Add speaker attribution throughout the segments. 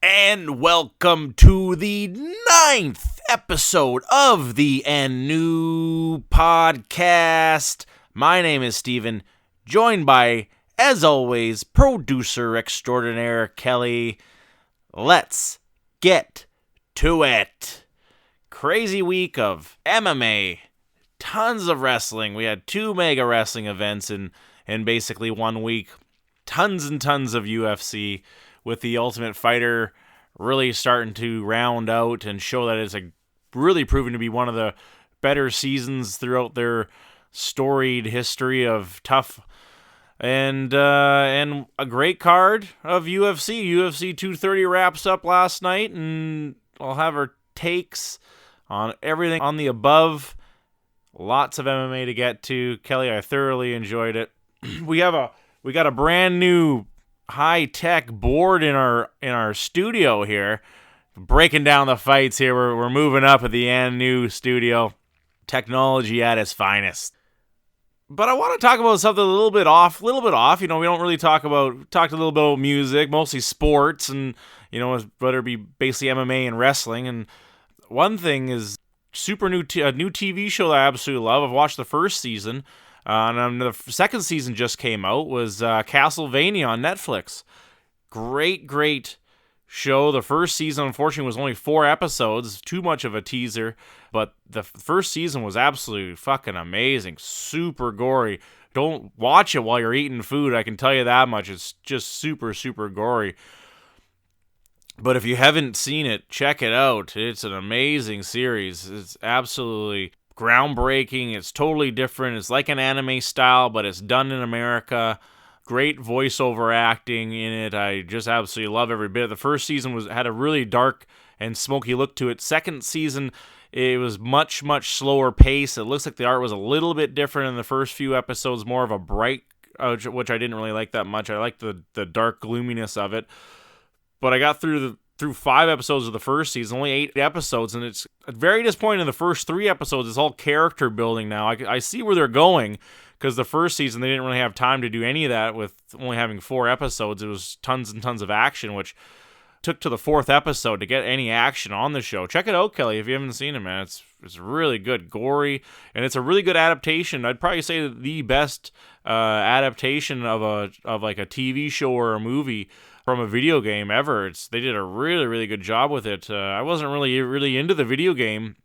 Speaker 1: And welcome to the 9th episode of the And New Podcast. My name is Steven, joined by, as always, producer extraordinaire Kelly. Let's get to it. Crazy week of MMA, tons of wrestling. We had 2 mega wrestling events in basically 1 week. Tons and tons of UFC, with the Ultimate Fighter really starting to round out and show that it's really proven to be one of the better seasons throughout their storied history of tough and a great card of UFC. UFC 230 wraps up last night, and I'll have our takes on everything on the above. Lots of MMA to get to. Kelly, I thoroughly enjoyed it. We got a brand new high-tech board in our studio here, breaking down the fights here. We're moving up at the And New studio, technology at its finest. But I want to talk about something a little bit off. You know, we don't really talk a little bit about music, mostly sports, and whether it be basically MMA and wrestling. And one thing is a new TV show that I absolutely love. I've watched the first season. And the second season just came out, was Castlevania on Netflix. Great show. The first season, unfortunately, was only 4 episodes. Too much of a teaser. But the first season was absolutely fucking amazing. Super gory. Don't watch it while you're eating food, I can tell you that much. It's just super, super gory. But if you haven't seen it, check it out. It's an amazing series. It's absolutely groundbreaking. It's totally different. It's like an anime style, but it's done in America. Great voiceover acting in it. I just absolutely love every bit. The first season had a really dark and smoky look to it. Second season, it was much slower pace. It looks like the art was a little bit different in the first few episodes, more of a bright, which I didn't really like that much. I liked the dark gloominess of it. But I got through 5 episodes of the first season, only 8 episodes, and it's very disappointing. In the first 3 episodes, it's all character building now. I see where they're going, because the first season, they didn't really have time to do any of that with only having 4 episodes. It was tons and tons of action, which took to the 4th episode to get any action on the show. Check it out, Kelly, if you haven't seen it, man. It's really good, gory, and it's a really good adaptation. I'd probably say the best adaptation of a TV show or a movie from a video game ever. They did a really good job with it. I wasn't really into the video game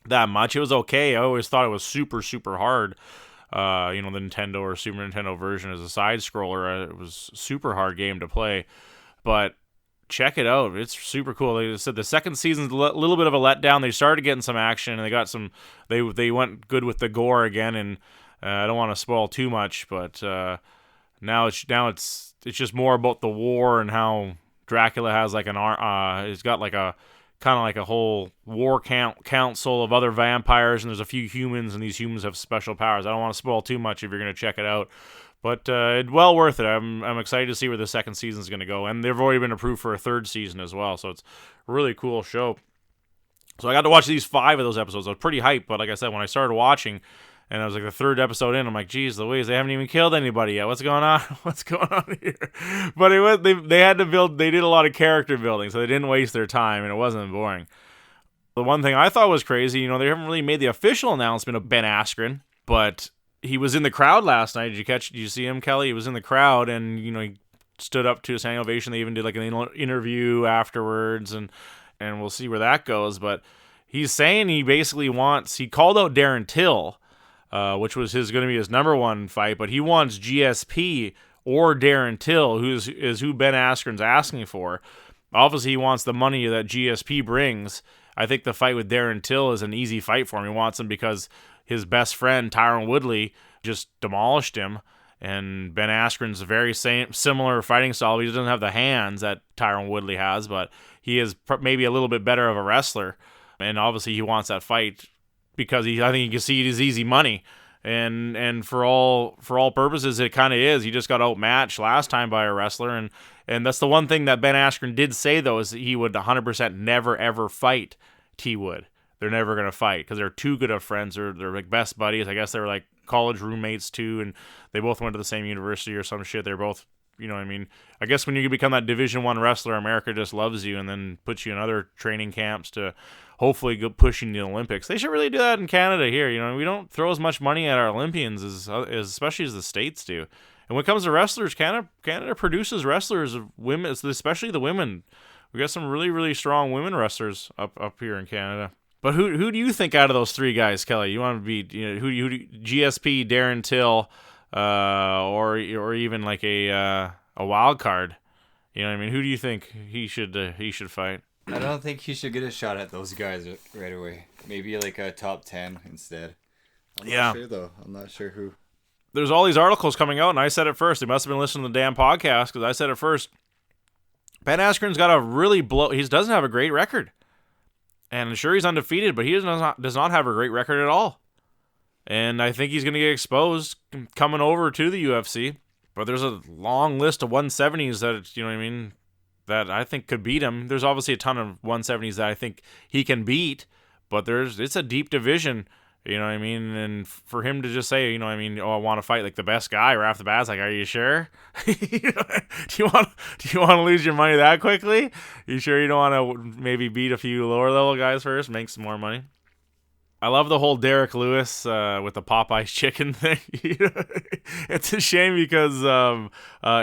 Speaker 1: that much. It was okay. I always thought it was super hard. The Nintendo or Super Nintendo version as a side scroller, it was a super hard game to play. But check it out. It's super cool. Like I said, the second season's a little bit of a letdown. They started getting some action, and they got some. They went good with the gore again, and I don't want to spoil too much, but now it's just more about the war and how Dracula has like he's got like a kind of like a whole war council of other vampires, and there's a few humans, and these humans have special powers. I don't want to spoil too much if you're going to check it out, but it's well worth it. I'm excited to see where the second season is going to go, and they've already been approved for a 3rd season as well, so it's a really cool show. So I got to watch these 5 of those episodes. I was pretty hyped, but like I said, when I started watching, and I was like the 3rd episode in, I'm like, geez Louise, they haven't even killed anybody yet. What's going on? What's going on here? But they had to build. They did a lot of character building, so they didn't waste their time, and it wasn't boring. The one thing I thought was crazy, they haven't really made the official announcement of Ben Askren, but he was in the crowd last night. Did you see him, Kelly? He was in the crowd, and he stood up to a standing ovation. They even did like an interview afterwards, and we'll see where that goes. But he's saying he called out Darren Till, which was going to be his number 1 fight, but he wants GSP or Darren Till, who Ben Askren's asking for. Obviously, he wants the money that GSP brings. I think the fight with Darren Till is an easy fight for him. He wants him because his best friend, Tyron Woodley, just demolished him, and Ben Askren's a very similar fighting style. He doesn't have the hands that Tyron Woodley has, but he is maybe a little bit better of a wrestler, and obviously he wants that fight because I think you can see it as easy money, and for all purposes, it kind of is. He just got outmatched last time by a wrestler, and that's the one thing that Ben Askren did say, though, is that he would 100% never ever fight T. Wood. They're never going to fight because they're too good of friends. They're like best buddies. I guess they were like college roommates too, and they both went to the same university or some shit. They're both you know what I mean, I guess when you become that Division I wrestler, America just loves you and then puts you in other training camps to hopefully go pushing the Olympics. They should really do that in Canada here. You know, we don't throw as much money at our Olympians as especially as the States do. And when it comes to wrestlers, Canada produces wrestlers of women, especially the women. We got some really, really strong women wrestlers up here in Canada. But who do you think out of those three guys, Kelly? You want to be, you know, who GSP, Darren Till, or even like a wild card? You know what I mean? Who do you think he should fight?
Speaker 2: I don't think he should get a shot at those guys right away. Maybe like a top 10 instead. I'm not sure though. I'm not sure who.
Speaker 1: There's all these articles coming out, and I said it first. They must have been listening to the damn podcast because I said it first. Ben Askren's got a really he doesn't have a great record. And sure, he's undefeated, but he does not have a great record at all. And I think he's going to get exposed coming over to the UFC. But there's a long list of 170s that, you know what I mean, that I think could beat him. There's obviously a ton of 170s that I think he can beat, but it's a deep division. You know what I mean? And for him to just say, you know what I mean, I want to fight like the best guy right off the bat, it's like, are you sure? Do you want to lose your money that quickly? You sure you don't want to maybe beat a few lower level guys first, make some more money? I love the whole Derrick Lewis with the Popeyes chicken thing. It's a shame because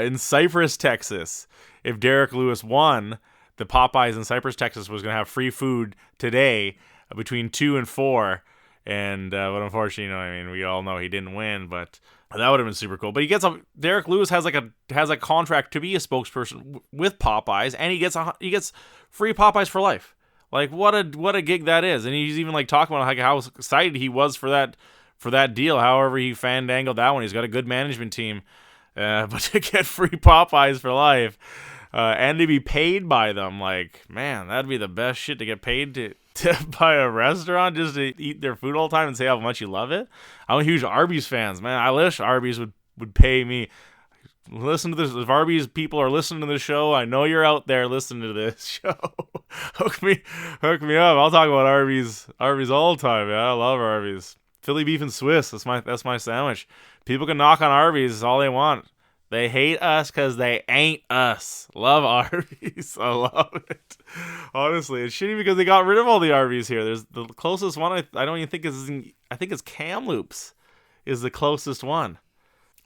Speaker 1: in Cypress, Texas, if Derrick Lewis won, the Popeyes in Cypress, Texas was going to have free food today between 2 and 4. And but unfortunately, you know, I mean, we all know he didn't win, but that would have been super cool. But Derrick Lewis has a contract to be a spokesperson with Popeyes, and he gets free Popeyes for life. Like what a gig that is. And he's even like talking about how excited he was for that deal. However, he fandangled that one. He's got a good management team, but to get free Popeyes for life and to be paid by them, like, man, that'd be the best shit to get paid to buy a restaurant just to eat their food all the time and say how much you love it. I'm a huge Arby's fan, man. I wish Arby's would pay me. Listen to this. If Arby's people are listening to the show, I know you're out there listening to this show. Hook me up. I'll talk about Arby's all the time, man. I love Arby's. Philly beef and Swiss. That's my sandwich. People can knock on Arby's all they want. They hate us because they ain't us. Love Arby's. I love it. Honestly, it's shitty because they got rid of all the Arby's here. There's the closest one I don't even think is. I think it's Kamloops is the closest one.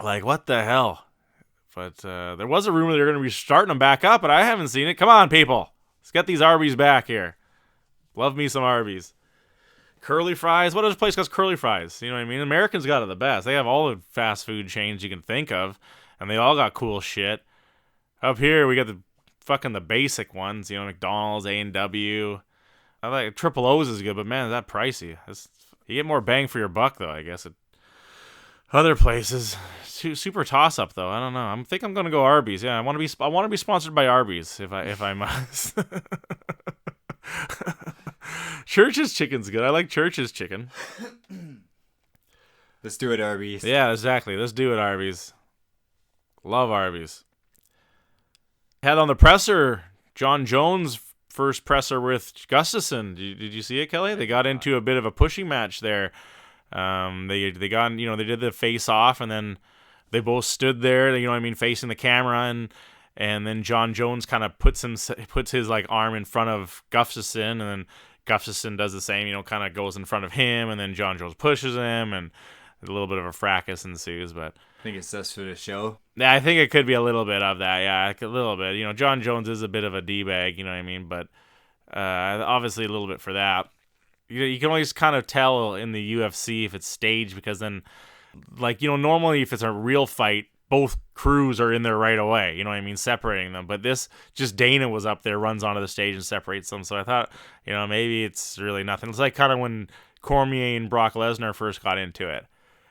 Speaker 1: Like, what the hell? But there was a rumor they're going to be starting them back up, but I haven't seen it. Come on, people. Let's get these Arby's back here. Love me some Arby's. Curly fries. What other place got curly fries? You know what I mean? Americans got it the best. They have all the fast food chains you can think of. And they all got cool shit. Up here, we got the basic ones, you know, McDonald's, A&W. I like Triple O's is good, but man, is that pricey. You get more bang for your buck, though, I guess. At other places, super toss up, though. I don't know. I think I'm gonna go Arby's. Yeah, I want to be sponsored by Arby's if I must. Church's chicken's good. I like Church's chicken.
Speaker 2: Let's do it, Arby's.
Speaker 1: Yeah, exactly. Let's do it, Arby's. Love Arby's. Had on the presser, Jon Jones' first presser with Gustafsson. Did you see it, Kelly? They got into a bit of a pushing match there. They got, you know, they did the face off, and then they both stood there, you know what I mean, facing the camera, and then Jon Jones kind of puts his like arm in front of Gustafsson, and then Gustafsson does the same, you know, kind of goes in front of him, and then Jon Jones pushes him, and a little bit of a fracas ensues, but
Speaker 2: I think it's just for the show.
Speaker 1: Yeah, I think it could be a little bit of that. Yeah, a little bit. You know, Jon Jones is a bit of a D-bag, you know what I mean? But obviously a little bit for that. You can always kind of tell in the UFC if it's staged because then, like, you know, normally if it's a real fight, both crews are in there right away, you know what I mean, separating them. But this, just Dana was up there, runs onto the stage and separates them. So I thought, you know, maybe it's really nothing. It's like kind of when Cormier and Brock Lesnar first got into it.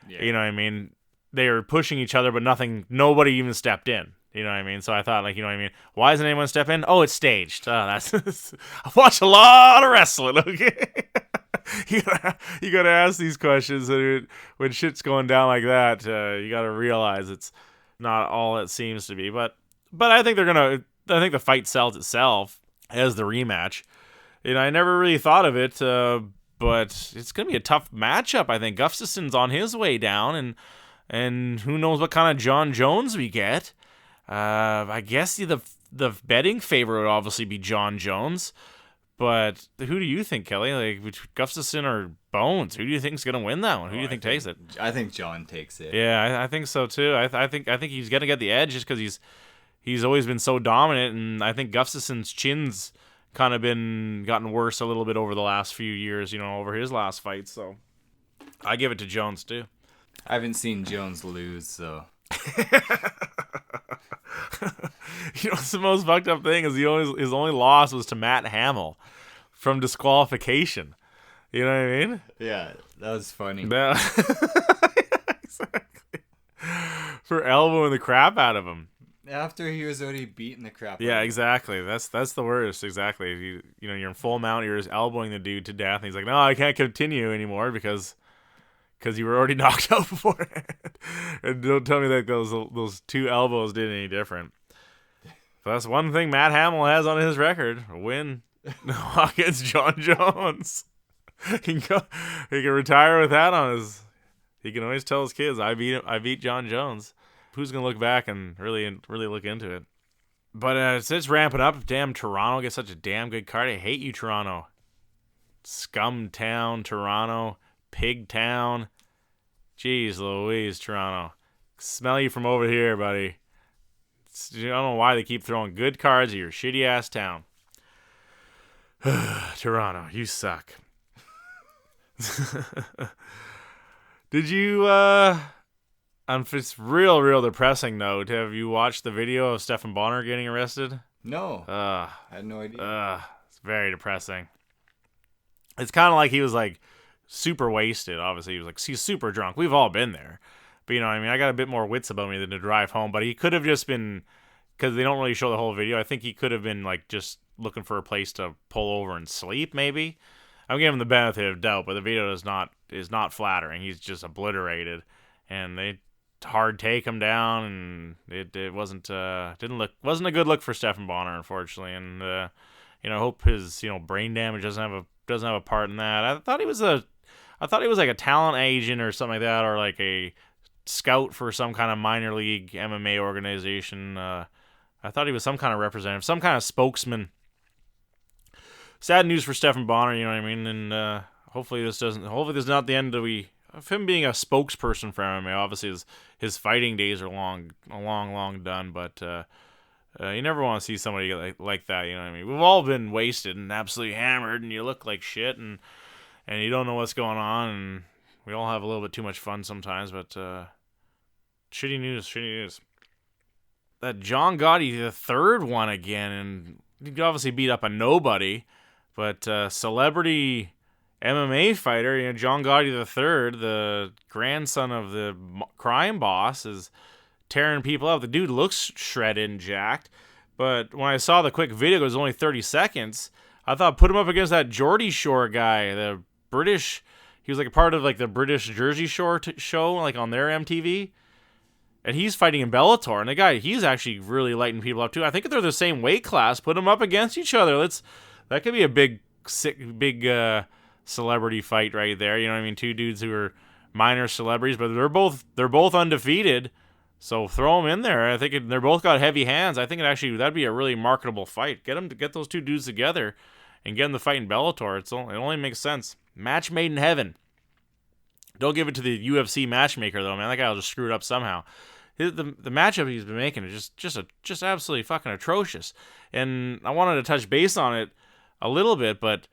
Speaker 1: Yeah. You know what I mean? They were pushing each other, but nobody even stepped in. You know what I mean? So I thought, like, you know what I mean? Why doesn't anyone step in? Oh, it's staged. Oh, that's I watch a lot of wrestling, okay? you gotta ask these questions when shit's going down like that. You gotta realize it's not all it seems to be. But I think I think the fight sells itself as the rematch. You know, I never really thought of it, but it's gonna be a tough matchup. I think Gustafsson's on his way down, and who knows what kind of Jon Jones we get. I guess the betting favorite would obviously be Jon Jones. But who do you think, Kelly? Like Gustafsson or Bones? Who do you think is going to win that one? Who do you think takes it?
Speaker 2: I think Jon takes it.
Speaker 1: Yeah, I think so too. I think he's going to get the edge just because he's always been so dominant, and I think Gustafsson's chin's kind of gotten worse a little bit over the last few years. Over his last fight. So I give it to Jones too.
Speaker 2: I haven't seen Jones lose, so.
Speaker 1: What's the most fucked up thing is his only loss was to Matt Hamill from disqualification. You know what I mean?
Speaker 2: Yeah, that was funny.
Speaker 1: Exactly. For elbowing the crap out of him.
Speaker 2: After he was already beating the crap out of him.
Speaker 1: Yeah, exactly. That's the worst. Exactly. You're in full mount. You're just elbowing the dude to death. And he's like, no, I can't continue anymore because you were already knocked out beforehand. And don't tell me that those two elbows did any different. But that's one thing Matt Hamill has on his record: a win against Jon Jones. He can retire with that on his. He can always tell his kids, "I beat Jon Jones." Who's gonna look back and really look into it? But it's ramping up. Damn, Toronto gets such a damn good card. I hate you, Toronto. Scum town, Toronto. Pig town. Jeez Louise, Toronto. Smell you from over here, buddy. I don't know why they keep throwing good cards at your shitty ass town. Toronto, you suck. Did you, on this real depressing note, have you watched the video of Stephan Bonnar getting arrested?
Speaker 2: No. I had no idea.
Speaker 1: It's very depressing. It's kind of like he was like super wasted. Obviously, he's super drunk. We've all been there. But I got a bit more wits about me than to drive home. But he could have just been, because they don't really show the whole video, I think he could have been like just looking for a place to pull over and sleep, maybe. I'm giving him the benefit of doubt, but the video is not flattering. He's just obliterated, and they hard take him down, and it wasn't a good look for Stephan Bonnar, unfortunately. And I hope his brain damage doesn't have a part in that. I thought he was like a talent agent or something like that, or like a scout for some kind of minor league MMA organization. I thought he was some kind of representative, some kind of spokesman. Sad news for Stephan Bonnar, you know what I mean? And hopefully this is not the end of him being a spokesperson for MMA. Obviously his fighting days are long done, but you never want to see somebody like that, you know what I mean? We've all been wasted and absolutely hammered, and you look like shit, and you don't know what's going on, and we all have a little bit too much fun sometimes, but shitty news. That John Gotti the third won again, and he obviously beat up a nobody, but celebrity MMA fighter, John Gotti the third, the grandson of the crime boss, is tearing people up. The dude looks shredded and jacked, but when I saw the quick video, it was only 30 seconds. I thought put him up against that Geordie Shore guy, the British. He was like a part of like the British Jersey Shore show, like on their MTV. And he's fighting in Bellator. And the guy, he's actually really lighting people up too. I think if they're the same weight class, put them up against each other. That could be a big celebrity fight right there. You know what I mean? Two dudes who are minor celebrities, but they're both undefeated. So throw them in there. I think they're both got heavy hands. I think that'd be a really marketable fight. Get those two dudes together and get them to fight in Bellator. It only makes sense. Match made in heaven. Don't give it to the UFC matchmaker though, man. That guy will just screw it up somehow. The matchup he's been making is just absolutely fucking atrocious. And I wanted to touch base on it a little bit, but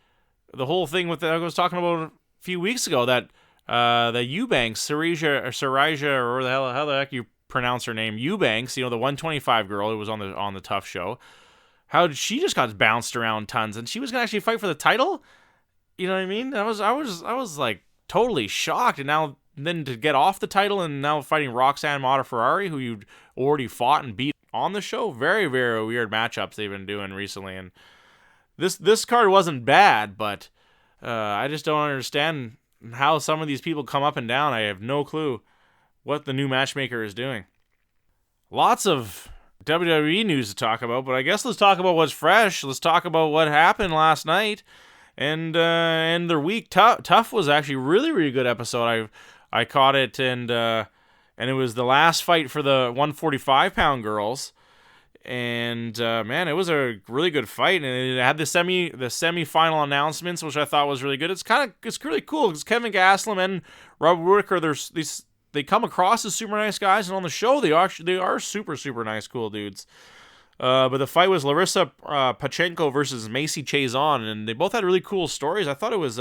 Speaker 1: the whole thing with I was talking about a few weeks ago, that Eubanks, Sarija, or how the heck you pronounce her name, Eubanks, the 125 girl who was on the Tough Show, how she just got bounced around tons, and she was gonna actually fight for the title. You know what I mean? I was like totally shocked, and then to get off the title and now fighting Roxanne Modafferi, who you already fought and beat on the show. Very, very weird matchups they've been doing recently, and this card wasn't bad, but I just don't understand how some of these people come up and down. I have no clue what the new matchmaker is doing. Lots of WWE news to talk about, but I guess let's talk about what's fresh. Let's talk about what happened last night and their week. Tough was actually a really, really good episode. I caught it, and it was the last fight for the 145-pound girls. And man, it was a really good fight, and it had the semi-final announcements, which I thought was really good. It's really cool because Kevin Gastelum and Rob Whittaker, they come across as super nice guys, and on the show they are super, super nice, cool dudes. But the fight was Larissa Pachenko versus Macy Chiasson, and they both had really cool stories. I thought it was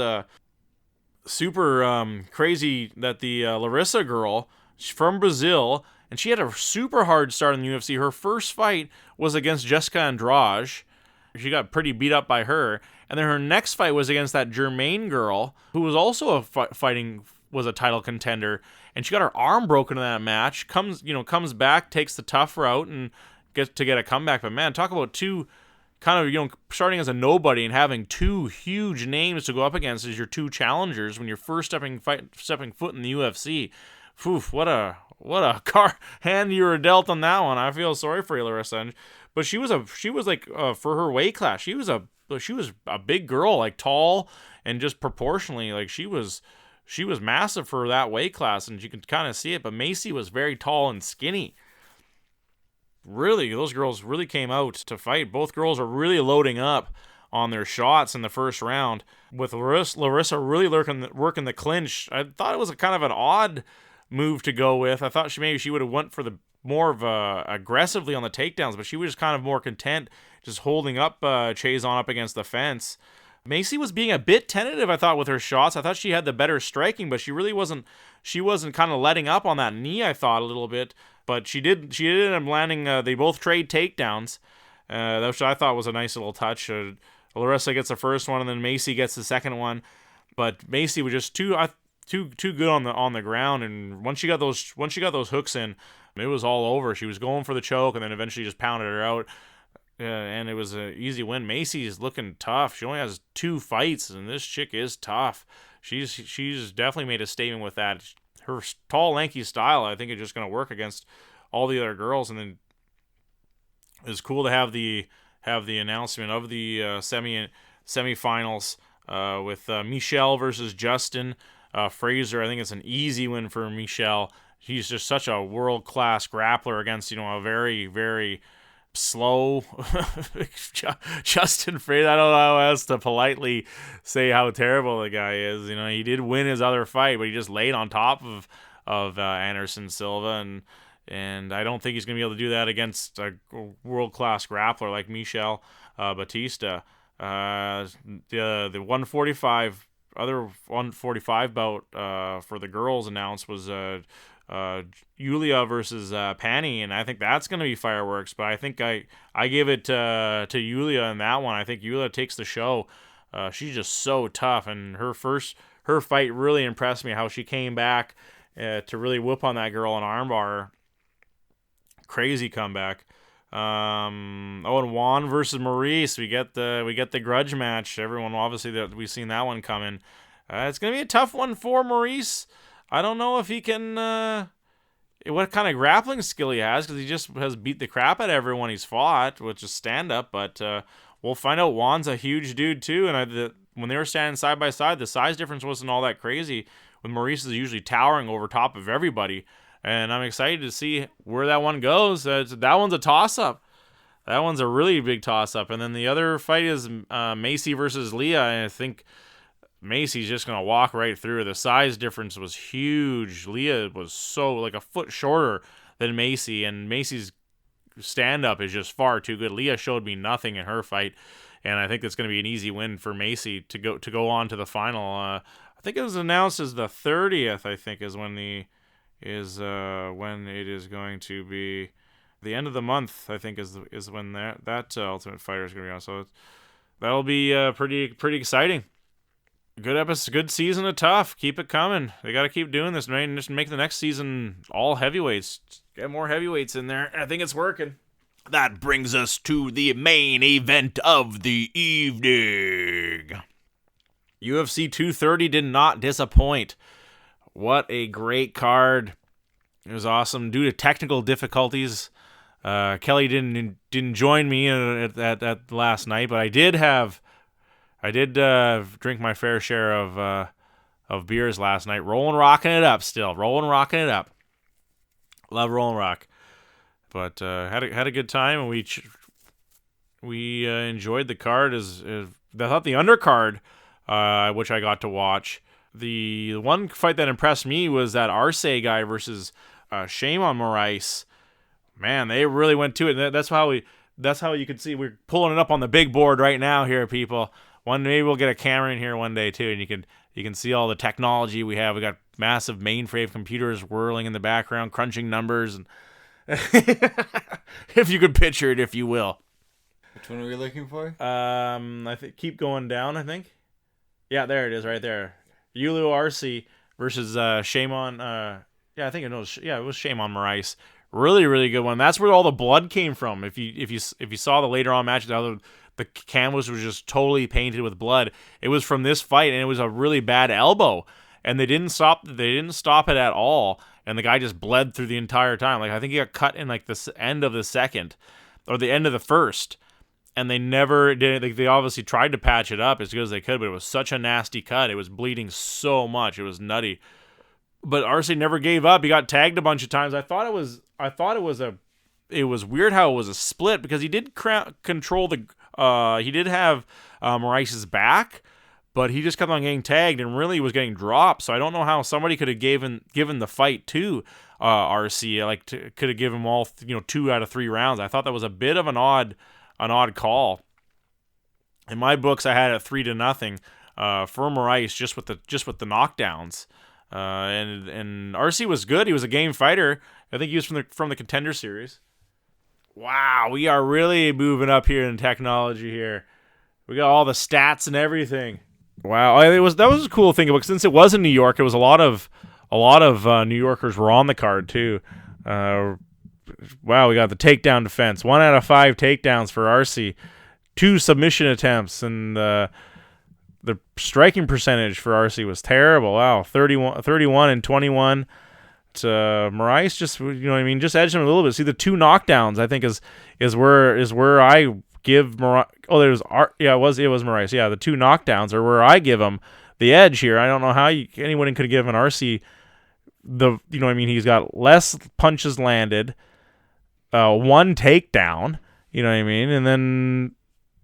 Speaker 1: super crazy that the Larissa girl, she's from Brazil, and she had a super hard start in the UFC. Her first fight was against Jessica Andrade. She got pretty beat up by her. And then her next fight was against that Germaine girl, who was also was a title contender. And she got her arm broken in that match. Comes back, takes the tough route, and gets to get a comeback. But man, talk about two kind of, starting as a nobody and having two huge names to go up against as your two challengers when you're first stepping foot in the UFC. Oof, what a hand you were dealt on that one. I feel sorry for you, Larissa. But she was like for her weight class, she was a big girl, like tall and just proportionally, like she was massive for that weight class, and you can kind of see it. But Macy was very tall and skinny. Really, those girls really came out to fight. Both girls are really loading up on their shots in the first round, with Larissa really working the clinch. I thought it was a kind of an odd move to go with. I thought she would have went for the more of aggressively on the takedowns, but she was just kind of more content just holding up Chiasson up against the fence. Macy was being a bit tentative, I thought, with her shots. I thought she had the better striking, but she really wasn't. She wasn't kind of letting up on that knee, I thought, a little bit. But she did end up landing. They both trade takedowns, which I thought was a nice little touch. Larissa gets the first one, and then Macy gets the second one. But Macy was just too good on the ground, and once she got those hooks in, it was all over. She was going for the choke, and then eventually just pounded her out, and it was an easy win. Macy's looking tough. She only has 2 fights, and this chick is tough. She's definitely made a statement with that. Her tall, lanky style, I think, is just going to work against all the other girls. And then it's cool to have the announcement of the semifinals with Michelle versus Justin Fraser. I think it's an easy win for Michelle. He's just such a world-class grappler against, a very, very slow Justin Fraser. I don't know how else to politely say how terrible the guy is. He did win his other fight, but he just laid on top of Anderson Silva, and I don't think he's going to be able to do that against a world-class grappler like Michel Batista. The 145 bout for the girls announced was Yulia versus Pani, and I think that's going to be fireworks. But I think I give it to Yulia in that one. I think Yulia takes the show. She's just so tough, and her fight really impressed me. How she came back to really whoop on that girl in armbar. Crazy comeback. And Juan versus Maurice. We get the grudge match. Everyone obviously that we've seen that one coming. It's gonna be a tough one for Maurice. I don't know if he can, what kind of grappling skill he has, because he just has beat the crap out of everyone he's fought, which is stand-up, but we'll find out. Juan's a huge dude, too, and when they were standing side by side, the size difference wasn't all that crazy, with Maurice is usually towering over top of everybody, and I'm excited to see where that one goes. That one's a toss-up. That one's a really big toss-up, and then the other fight is Macy versus Leah, and I think Macy's just going to walk right through. The size difference was huge. Leah was so like a foot shorter than Macy, and Macy's stand-up is just far too good. Leah showed me nothing in her fight, and I think it's going to be an easy win for Macy to go on to the final. I think it was announced as the 30th, I think, is when it is going to be. The end of the month, I think, is when that Ultimate Fighter is going to be on. So that'll be pretty exciting. Good episode, good season of Tough. Keep it coming. They got to keep doing this, man. Just make the next season all heavyweights. Just get more heavyweights in there. I think it's working.
Speaker 3: That brings us to the main event of the evening.
Speaker 1: UFC 230 did not disappoint. What a great card. It was awesome. Due to technical difficulties, Kelly didn't join me at last night, but I did drink my fair share of beers last night. Rolling, rocking it up still. Rolling, rocking it up. Love Rolling Rock. But had a good time, and we enjoyed the card. I thought the undercard, which I got to watch, the one fight that impressed me was that Arce guy versus Shimon Moraes. Man, they really went to it. That's how you can see we're pulling it up on the big board right now here, people. Maybe we'll get a camera in here one day too, and you can see all the technology we have. We got massive mainframe computers whirling in the background, crunching numbers, and if you could picture it, if you will.
Speaker 2: Which one are we looking for?
Speaker 1: I think keep going down. I think. Yeah, there it is, right there. Yulu Arce versus Shimon. I think it was. Yeah, it was Shimon Moraes. Really, really good one. That's where all the blood came from. If you saw the later on match, the canvas was just totally painted with blood. It was from this fight, and it was a really bad elbow, and they didn't stop it at all. And the guy just bled through the entire time. Like, I think he got cut in like the end of the second or the end of the first, and they never did. They obviously tried to patch it up as good as they could, but it was such a nasty cut. It was bleeding so much. It was nutty. But Arce never gave up. He got tagged a bunch of times. I thought it was weird how it was a split, because he did control the. He did have Moraes' back, but he just kept on getting tagged and really was getting dropped. So I don't know how somebody could have given the fight to Arce. Could have given him all 2 out of 3 rounds. I thought that was a bit of an odd call. In my books, I had it 3-0 for Moraes just with the knockdowns. And Arce was good. He was a game fighter. I think he was from the Contender Series. Wow, we are really moving up here in technology here. We got all the stats and everything. Wow, that was a cool thing, because since it was in New York, it was a lot of New Yorkers were on the card too. Wow, we got the takedown defense. 1 out of 5 takedowns for Arce. 2 submission attempts, and the striking percentage for Arce was terrible. Wow, 31 and 21. Moraes just edged him a little bit. See, the 2 knockdowns, I think, is where I give Moraes. Oh, it was Moraes. Yeah, the 2 knockdowns are where I give him the edge here. I don't know how anyone could give an Arce he's got less punches landed, 1 takedown. You know what I mean,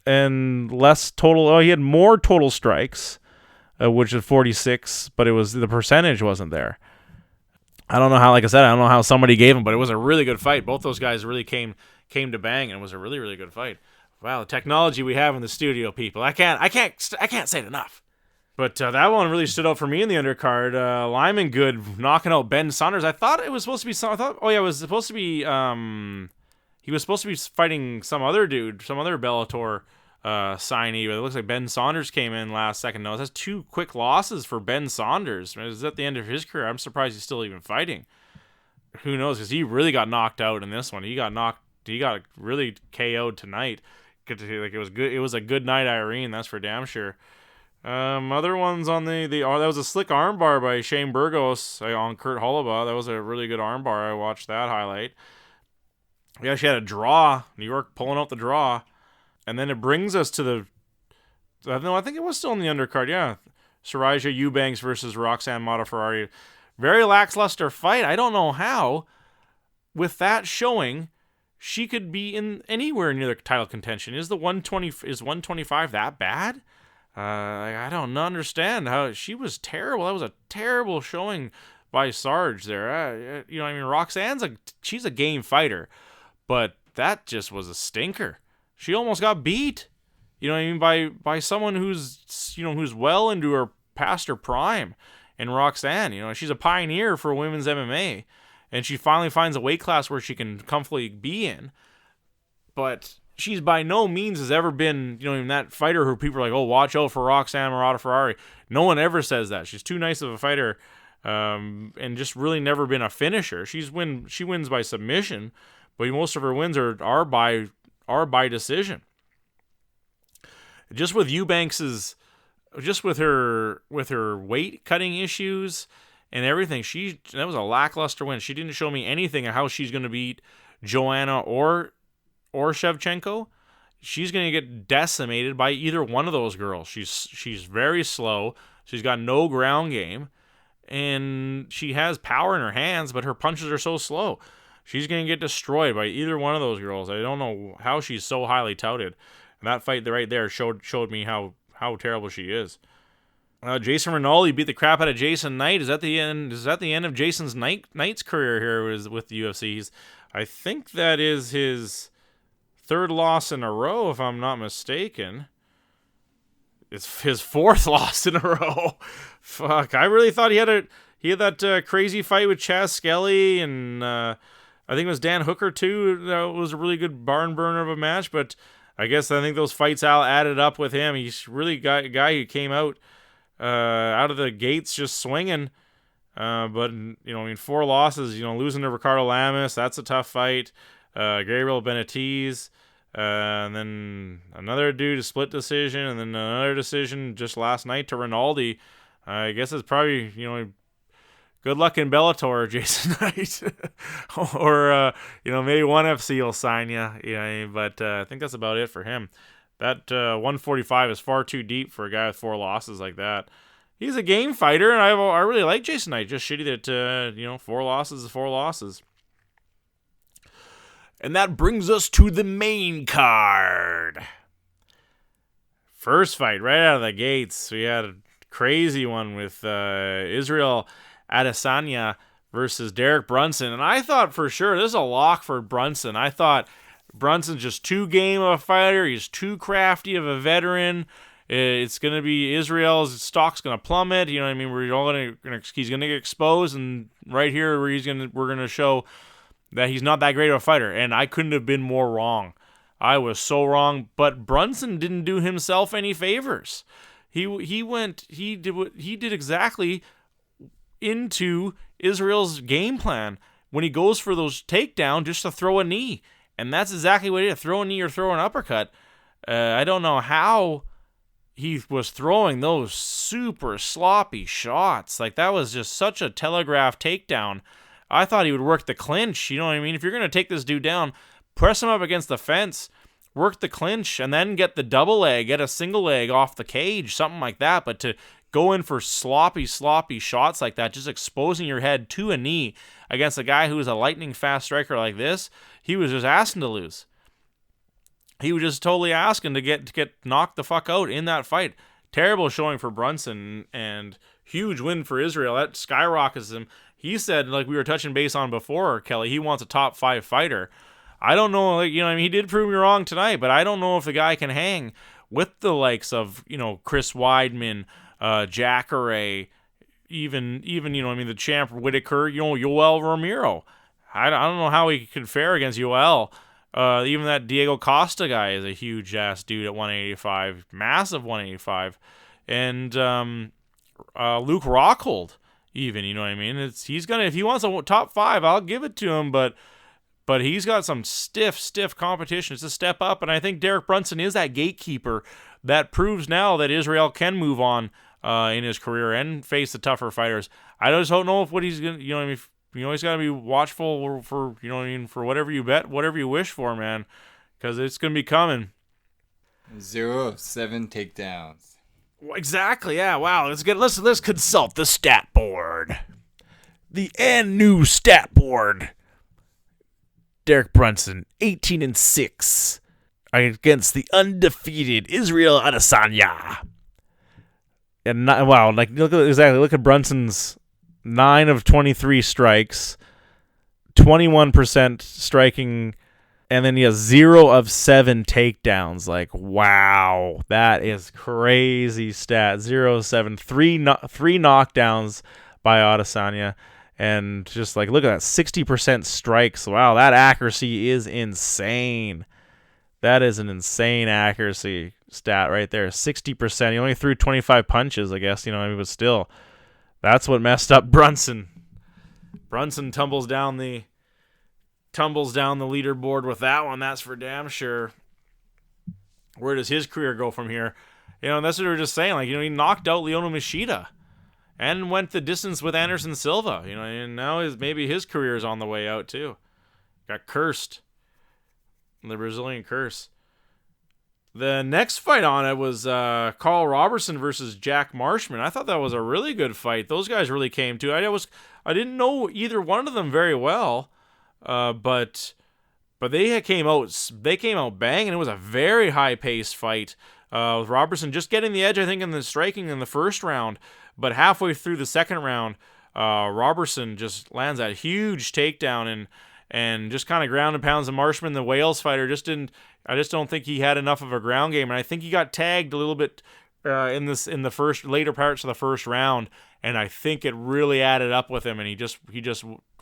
Speaker 1: and less total. Oh, he had more total strikes, which is 46, but the percentage wasn't there. I don't know how. Like I said, I don't know how somebody gave him, but it was a really good fight. Both those guys really came to bang, and it was a really, really good fight. Wow, the technology we have in the studio, people. I can't say it enough. But that one really stood out for me in the undercard. Lyman Good knocking out Ben Saunders. I thought it was supposed to be it was supposed to be. He was supposed to be fighting some other dude, some other Bellator signee, but it looks like Ben Saunders came in last second. No, that's 2 quick losses for Ben Saunders. It was at the end of his career. I'm surprised he's still even fighting. Who knows? Because he really got knocked out in this one. He got really KO'd tonight. It was good. It was a good night, Irene. That's for damn sure. Other ones on that was a slick armbar by Shane Burgos on Kurt Holloway. That was a really good armbar. I watched that highlight. We actually had a draw. New York pulling out the draw. And then it brings us to I think it was still in the undercard, yeah. Saraya Eubanks versus Roxanne Modafferi. Very lackluster fight. I don't know how, with that showing, she could be in anywhere near the title contention. Is 125 that bad? I don't understand how she was terrible. That was a terrible showing by Sarge there. Roxanne's she's a game fighter, but that just was a stinker. She almost got beat, by someone who's well into her past her prime. And Roxanne, she's a pioneer for women's MMA, and she finally finds a weight class where she can comfortably be in. But she's by no means has ever been, that fighter who people are like, oh, watch out for Roxanne Modafferi. No one ever says that. She's too nice of a fighter, and just really never been a finisher. She wins by submission, but most of her wins are by decision. Just with Eubanks's, just with her weight cutting issues and everything, that was a lackluster win. She didn't show me anything of how she's going to beat Joanna or Shevchenko. She's going to get decimated by either one of those girls. She's very slow. She's got no ground game, and she has power in her hands, but her punches are so slow. she's going to get destroyed by either one of those girls. I don't know how she's so highly touted. And that fight right there showed me how terrible she is. Jason Rinaldi beat the crap out of Jason Knight. Is that the end of Jason's Knight's career here with the UFC? I think that is his third loss in a row, if I'm not mistaken. It's his fourth loss in a row. Fuck, I really thought he had that crazy fight with Chaz Skelly, and I think it was Dan Hooker too. That was a really good barn burner of a match, but I think those fights added up with him. He's really a guy who came out of the gates just swinging. But, 4 losses, losing to Ricardo Lamas, that's a tough fight. Gabriel Benitez, and then another dude, a split decision, and then another decision just last night to Rinaldi. I guess it's probably, good luck in Bellator, Jason Knight. Or, maybe ONE FC will sign you. But I think that's about it for him. That 145 is far too deep for a guy with 4 losses like that. He's a game fighter, and I really like Jason Knight. Just shitty that, 4 losses is 4 losses.
Speaker 3: And that brings us to the main card.
Speaker 1: First fight, right out of the gates. We had a crazy one with Israel Adesanya versus Derrick Brunson. And I thought for sure this is a lock for Brunson. I thought Brunson's just too game of a fighter. He's too crafty of a veteran. It's going to be Israel's stock's going to plummet. You know what I mean? He's going to get exposed, and right here we're going to show that he's not that great of a fighter. And I couldn't have been more wrong. I was so wrong. But Brunson didn't do himself any favors. He did exactly into Israel's game plan when he goes for those takedowns just to throw a knee. And that's exactly what he did, throw a knee or throw an uppercut. I don't know how he was throwing those super sloppy shots. Like, that was just such a telegraphed takedown. I thought he would work the clinch. You know what I mean? If you're going to take this dude down, press him up against the fence, work the clinch, and then get the double leg, get a single leg off the cage, something like that. But to go in for sloppy shots like that, just exposing your head to a knee against a guy who is a lightning fast striker like this, he was just asking to lose. He was just totally asking to get knocked the fuck out in that fight. Terrible showing for Brunson, and huge win for Israel. That skyrockets him. He said, like we were touching base on before, Kelly, he wants a top 5 fighter. I don't know, he did prove me wrong tonight, but I don't know if the guy can hang with the likes of, Chris Weidman, Jacare, even the champ Whitaker, Yoel Romero. I don't know how he can fare against Yoel. Even that Diego Costa guy is a huge ass dude at 185, massive 185, and Luke Rockhold, even, you know what I mean? If he wants a top 5, I'll give it to him, but he's got some stiff competition. It's a step up, and I think Derrick Brunson is that gatekeeper that proves now that Israel can move on in his career and face the tougher fighters. I just don't know if what he's gonna, he's got to be watchful for for whatever you bet, whatever you wish for, man, because it's going to be coming.
Speaker 2: 0 of 7 takedowns.
Speaker 3: Exactly, yeah, wow. Let's consult the stat board. The new stat board. Derrick Brunson, 18-6 against the undefeated Israel Adesanya. And look at Brunson's 9 of 23 strikes, 21% striking, and then he has 0 of 7 takedowns. Like, wow, that is crazy stat. 0 of 7, three knockdowns by Adesanya, and just look at that, 60% strikes. Wow, that accuracy is insane. That is an insane accuracy stat right there. 60%. He only threw 25 punches, I guess. But still. That's what messed up Brunson. Brunson tumbles down the leaderboard with that one. That's for damn sure. Where does his career go from here? That's what we were just saying. He knocked out Lyoto Machida and went the distance with Anderson Silva. And now maybe his career is on the way out too. Got cursed. The Brazilian curse. The next fight on it was Carl Robertson versus Jack Marshman. I thought that was a really good fight. Those guys really came to. I didn't know either one of them very well, But they came out banging. It was a very high-paced fight. With Robertson just getting the edge, I think, in the striking in the first round. But halfway through the second round, Robertson just lands that huge takedown and just kind of ground and pounds the Marshman. The Wales fighter I just don't think he had enough of a ground game, and I think he got tagged a little bit in the first later parts of the first round, and I think it really added up with him, and he just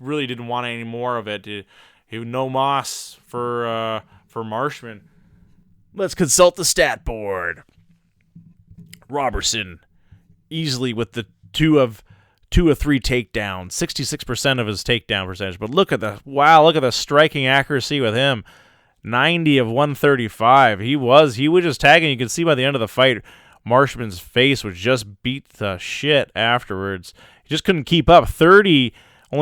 Speaker 3: really didn't want any more of it. No moss for Marshman.
Speaker 1: Let's consult the stat board. Robertson easily with the two of three takedowns, 66% of his takedown percentage. But look at the striking accuracy with him. 90 of 135. He was just tagging. You could see by the end of the fight, Marshman's face was just beat the shit afterwards. He just couldn't keep up. only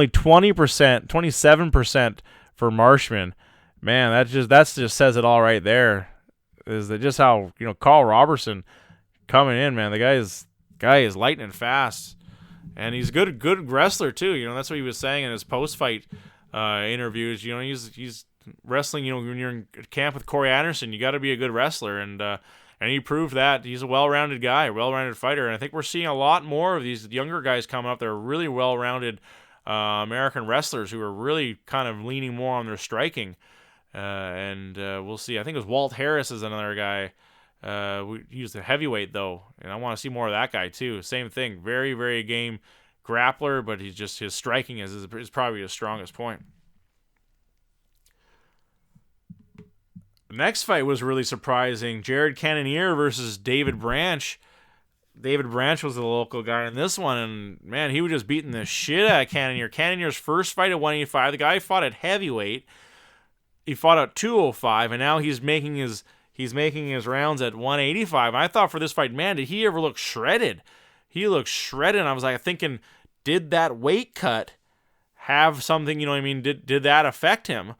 Speaker 1: 20%, 27% for Marshman. Man, that just says it all right there. Is that just how, Carl Robertson coming in, man. The guy is lightning fast, and he's good wrestler too. That's what he was saying in his post-fight interviews. He's wrestling. When you're in camp with Corey Anderson, you got to be a good wrestler, and he proved that. He's a well-rounded guy, well-rounded fighter, and I think we're seeing a lot more of these younger guys coming up. They're really well-rounded American wrestlers who are really kind of leaning more on their striking. And we'll see. I think it was Walt Harris is another guy. He's the heavyweight though, and I want to see more of that guy too. Same thing, very very game grappler, but his striking is probably his strongest point. The next fight was really surprising. Jared Cannonier versus David Branch. David Branch was the local guy in this one, and man, he was just beating the shit out of Cannonier. Cannonier's first fight at 185. The guy fought at heavyweight. He fought at 205, and now he's making his rounds at 185. I thought for this fight, man, did he ever look shredded? He looked shredded. And I was like thinking, did that weight cut have something? Did that affect him?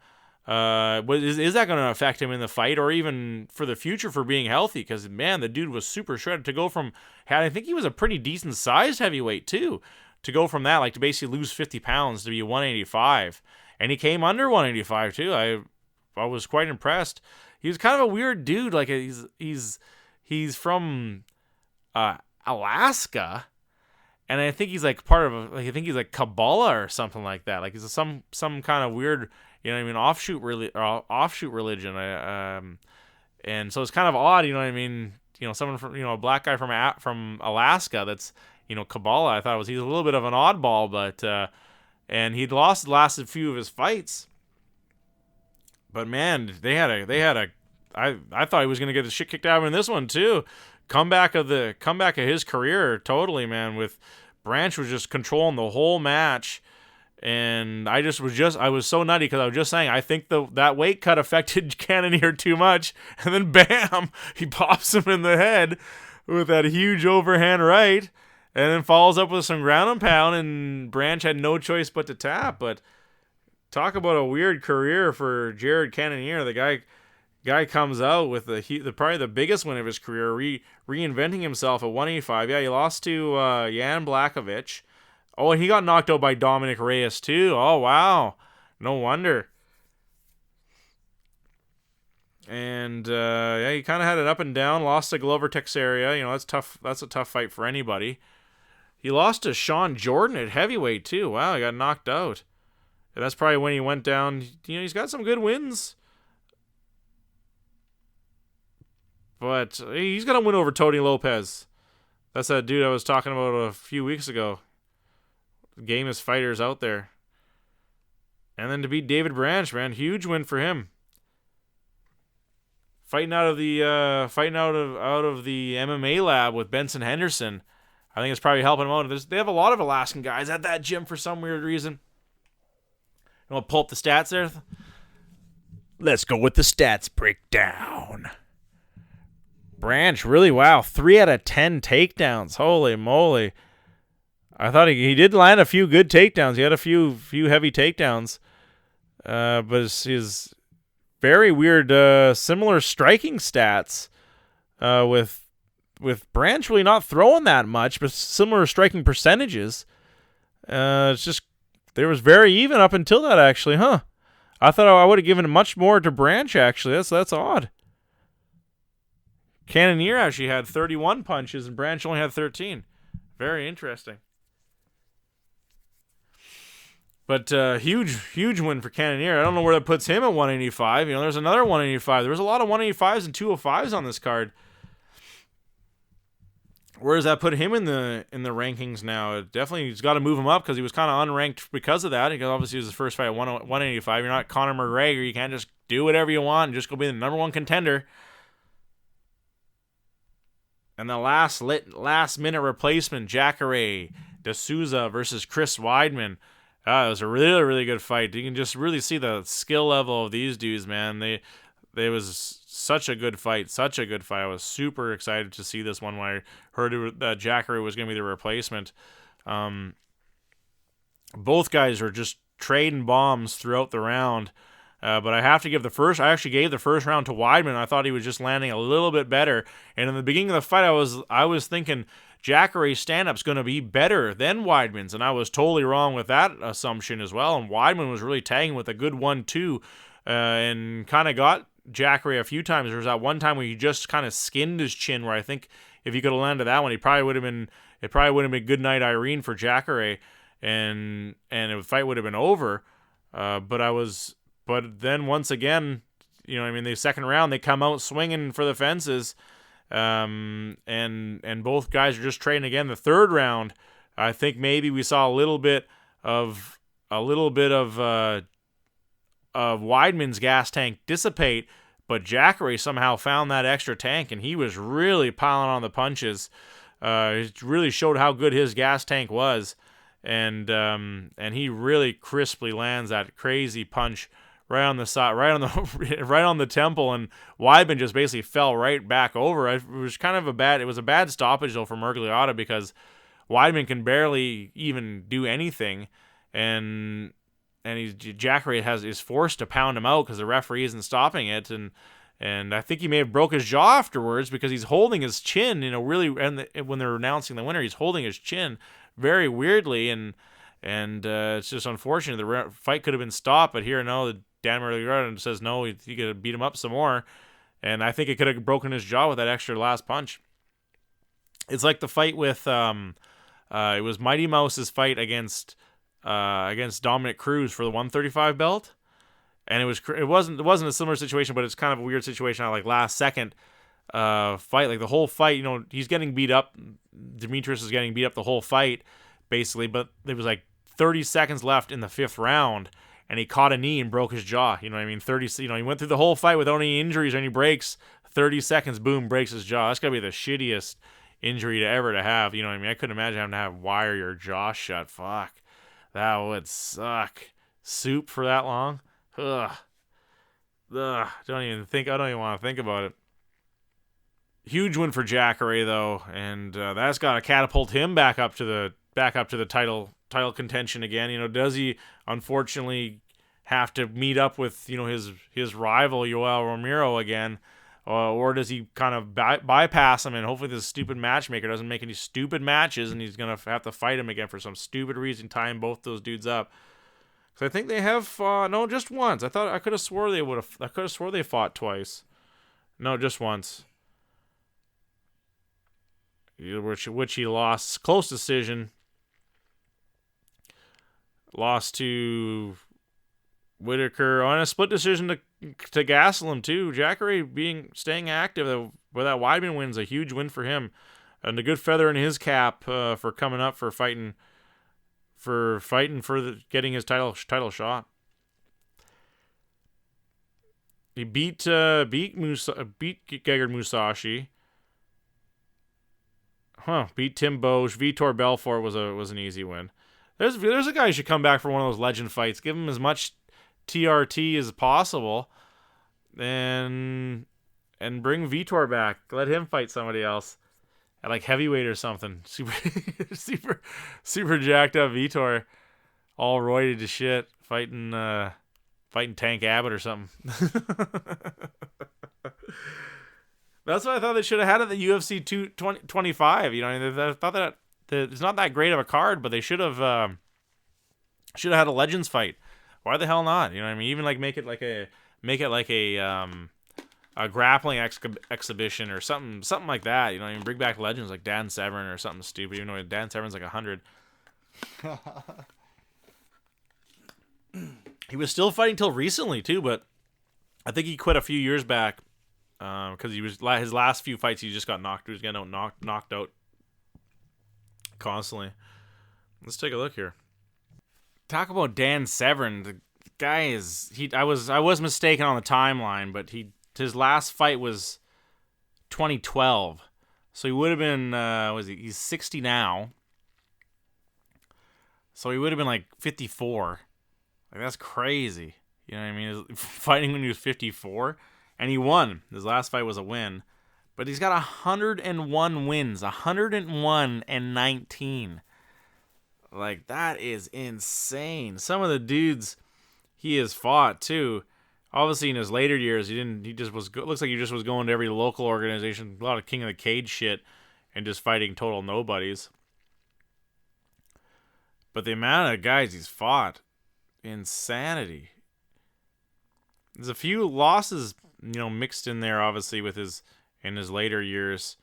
Speaker 1: Is that going to affect him in the fight, or even for the future for being healthy? Because man, the dude was super shredded. To go from, I think he was a pretty decent sized heavyweight too. To go from that, like to basically lose 50 pounds to be 185, and he came under 185 too. I was quite impressed. He was kind of a weird dude. Like he's from Alaska, and I think he's like part of I think he's like Kabbalah or something like that. Like he's some kind of weird, offshoot religion. And so it's kind of odd. Someone from a black guy from Alaska that's Kabbalah. I thought he's a little bit of an oddball, but and he'd lost the last few of his fights. But man, I thought he was gonna get the shit kicked out of him in this one too. Comeback of his career, totally, man. With Branch was just controlling the whole match, and I was so nutty because I was just saying I think that weight cut affected Cannonier too much, and then bam, he pops him in the head with that huge overhand right, and then follows up with some ground and pound, and Branch had no choice but to tap. But talk about a weird career for Jared Cannonier. The guy comes out with probably the biggest win of his career, reinventing himself at 185. Yeah, he lost to Jan Blachowicz. Oh, and he got knocked out by Dominic Reyes too. Oh, wow. No wonder. And he kind of had it up and down. Lost to Glover Teixeira. That's tough. That's a tough fight for anybody. He lost to Sean Jordan at heavyweight too. Wow, he got knocked out. And that's probably when he went down. He's got some good wins. But he's got to win over Tony Lopez. That's that dude I was talking about a few weeks ago. Gamest fighters out there. And then to beat David Branch, man, huge win for him. Fighting out of the MMA lab with Benson Henderson. I think it's probably helping him out. They have a lot of Alaskan guys at that gym for some weird reason. You want to pull up the stats there? Let's go with the stats breakdown.
Speaker 3: Branch, really, wow. 3 out of 10 takedowns. Holy moly. I thought he did land a few good takedowns. He had a few heavy takedowns. But his very weird, similar striking stats with Branch really not throwing that much, but similar striking percentages. It's just, there was very even up until that, actually, huh? I thought I would have given much more to Branch, actually. That's odd. Cannonier actually had 31 punches, and Branch only had 13. Very interesting. But huge win for Cannonier. I don't know where that puts him at 185. There's another 185. There was a lot of 185s and 205s on this card. Where does that put him in the rankings now? Definitely, he's got to move him up because he was kind of unranked because of that. Because obviously, it was his first fight at 185. You're not Conor McGregor. You can't just do whatever you want and just go be the number one contender. And the last minute replacement, Jacare DeSouza versus Chris Weidman. It was a really, really good fight. You can just really see the skill level of these dudes, man. They was such a good fight. I was super excited to see this one when I heard that Jacare was going to be the replacement. Both guys were just trading bombs throughout the round. But I have to give I actually gave the first round to Weidman. I thought he was just landing a little bit better. And in the beginning of the fight, I was thinking Jacare's stand-up's going to be better than Weidman's. And I was totally wrong with that assumption as well. And Weidman was really tagging with a good 1-2 and kind of got Jacare a few times. There was that one time where he just kind of skinned his chin, where I think if he could have landed that one, it probably would have been good night Irene for Jacare, and the fight would have been over. But then once again, the second round they come out swinging for the fences, and both guys are just trading again. The third round, I think maybe we saw a little bit of Weidman's gas tank dissipate, but Jacare somehow found that extra tank, and he was really piling on the punches. It really showed how good his gas tank was, and he really crisply lands that crazy punch right on the side, right on the temple, and Weidman just basically fell right back over. It was a bad stoppage though for Miragliotta, because Weidman can barely even do anything, and Jacare is forced to pound him out because the referee isn't stopping it, and I think he may have broke his jaw afterwards because he's holding his chin, really, and when they're announcing the winner, he's holding his chin very weirdly, and it's just unfortunate. The fight could have been stopped, but here Dan Miragliotta says no, he could have beat him up some more, and I think it could have broken his jaw with that extra last punch. It's like the fight with it was Mighty Mouse's fight against Dominic Cruz for the 135 belt, and it wasn't a similar situation, but it's kind of a weird situation. Like last second fight, like the whole fight, he's getting beat up. Demetrius is getting beat up the whole fight basically, but there was like 30 seconds left in the fifth round, and he caught a knee and broke his jaw. You know what I mean? He went through the whole fight without any injuries or any breaks. 30 seconds, boom, breaks his jaw. That's gotta be the shittiest injury to have. You know what I mean? I couldn't imagine having to have wire your jaw shut. Fuck. That would suck. Soup for that long? Ugh. I don't even want to think about it. Huge win for Jacare though, and that's got to catapult him back up to the title contention again. Does he unfortunately have to meet up with his rival Yoel Romero again, or does he kind of bypass him, and hopefully this stupid matchmaker doesn't make any stupid matches and he's gonna have to fight him again for some stupid reason, tying both those dudes up? Because I think they have no, just once. I could have swore they fought twice. No, just once. Which he lost, close decision. Lost to Whitaker on a split decision to Gastelum too. Jacare staying active with that Weidman win's a huge win for him, and a good feather in his cap for coming up for fighting for getting his title shot. He beat Gegard Musashi. Beat Tim Bosch. Vitor Belfort was an easy win. There's a guy who should come back for one of those legend fights. Give him as much TRT as possible, and bring Vitor back. Let him fight somebody else at like heavyweight or something. Super jacked up Vitor, all roided to shit, fighting Tank Abbott or something. That's what I thought they should have had at the UFC 225. I thought that it's not that great of a card, but they should have had a Legends fight
Speaker 1: Why the hell not? You know what I mean? Even like make it like a grappling exhibition or something like that. You know what I mean? Bring back legends like Dan Severn or something stupid. Even though Dan Severn's like 100. He was still fighting till recently too, but I think he quit a few years back because his last few fights he just got knocked. He was getting knocked out constantly. Let's take a look here. Talk about Dan Severn. The guy is I was mistaken on the timeline, but his last fight was 2012, so he would have been he's 60 now, so he would have been like 54. Like, that's crazy. You know what I mean? Fighting when he was 54, and he won. His last fight was a win, but he's got 101 wins, 101 and 19. Like, that is insane. Some of the dudes he has fought too. Obviously, in his later years, looks like he just was going to every local organization, a lot of King of the Cage shit, and just fighting total nobodies. But the amount of guys he's fought, insanity. There's a few losses, mixed in there, obviously, in his later years.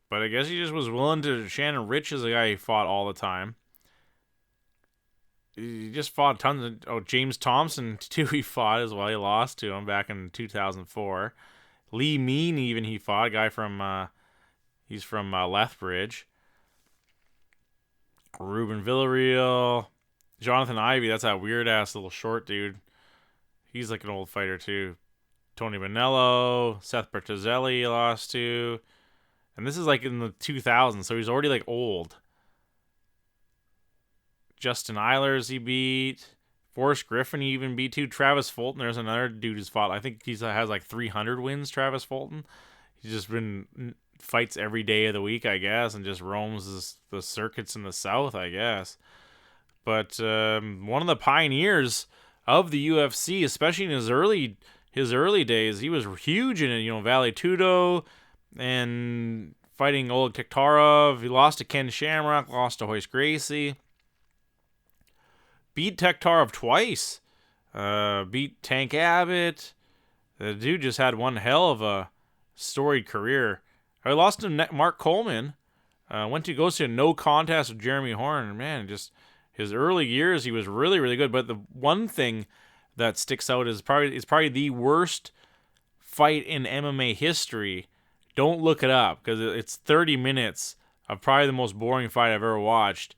Speaker 1: But I guess he just was willing to. Shannon Rich is a guy he fought all the time. He just fought tons of... James Thompson, too, he fought as well. He lost to him back in 2004. Lee Mean, even, he fought. A guy from... he's from Lethbridge. Ruben Villarreal. Jonathan Ivey, that's that weird-ass little short dude. He's like an old fighter, too. Tony Bonello. Seth Bertuzzelli he lost to. And this is like in the 2000s, so he's already like old. Justin Eilers he beat. Forrest Griffin he even beat too. Travis Fulton, there's another dude who's fought. I think he has like 300 wins, Travis Fulton. He's just been fights every day of the week, I guess, and just roams the circuits in the South, I guess. But one of the pioneers of the UFC, especially in his early days, he was huge in it. Vale Tudo and fighting Oleg Tektarov. He lost to Ken Shamrock, lost to Hoist Gracie. Beat Tektarov twice. Beat Tank Abbott. The dude just had one hell of a storied career. I lost to Mark Coleman. Goes to a no contest with Jeremy Horn. Man, just his early years, he was really, really good. But the one thing that sticks out is probably the worst fight in MMA history. Don't look it up because it's 30 minutes of probably the most boring fight I've ever watched.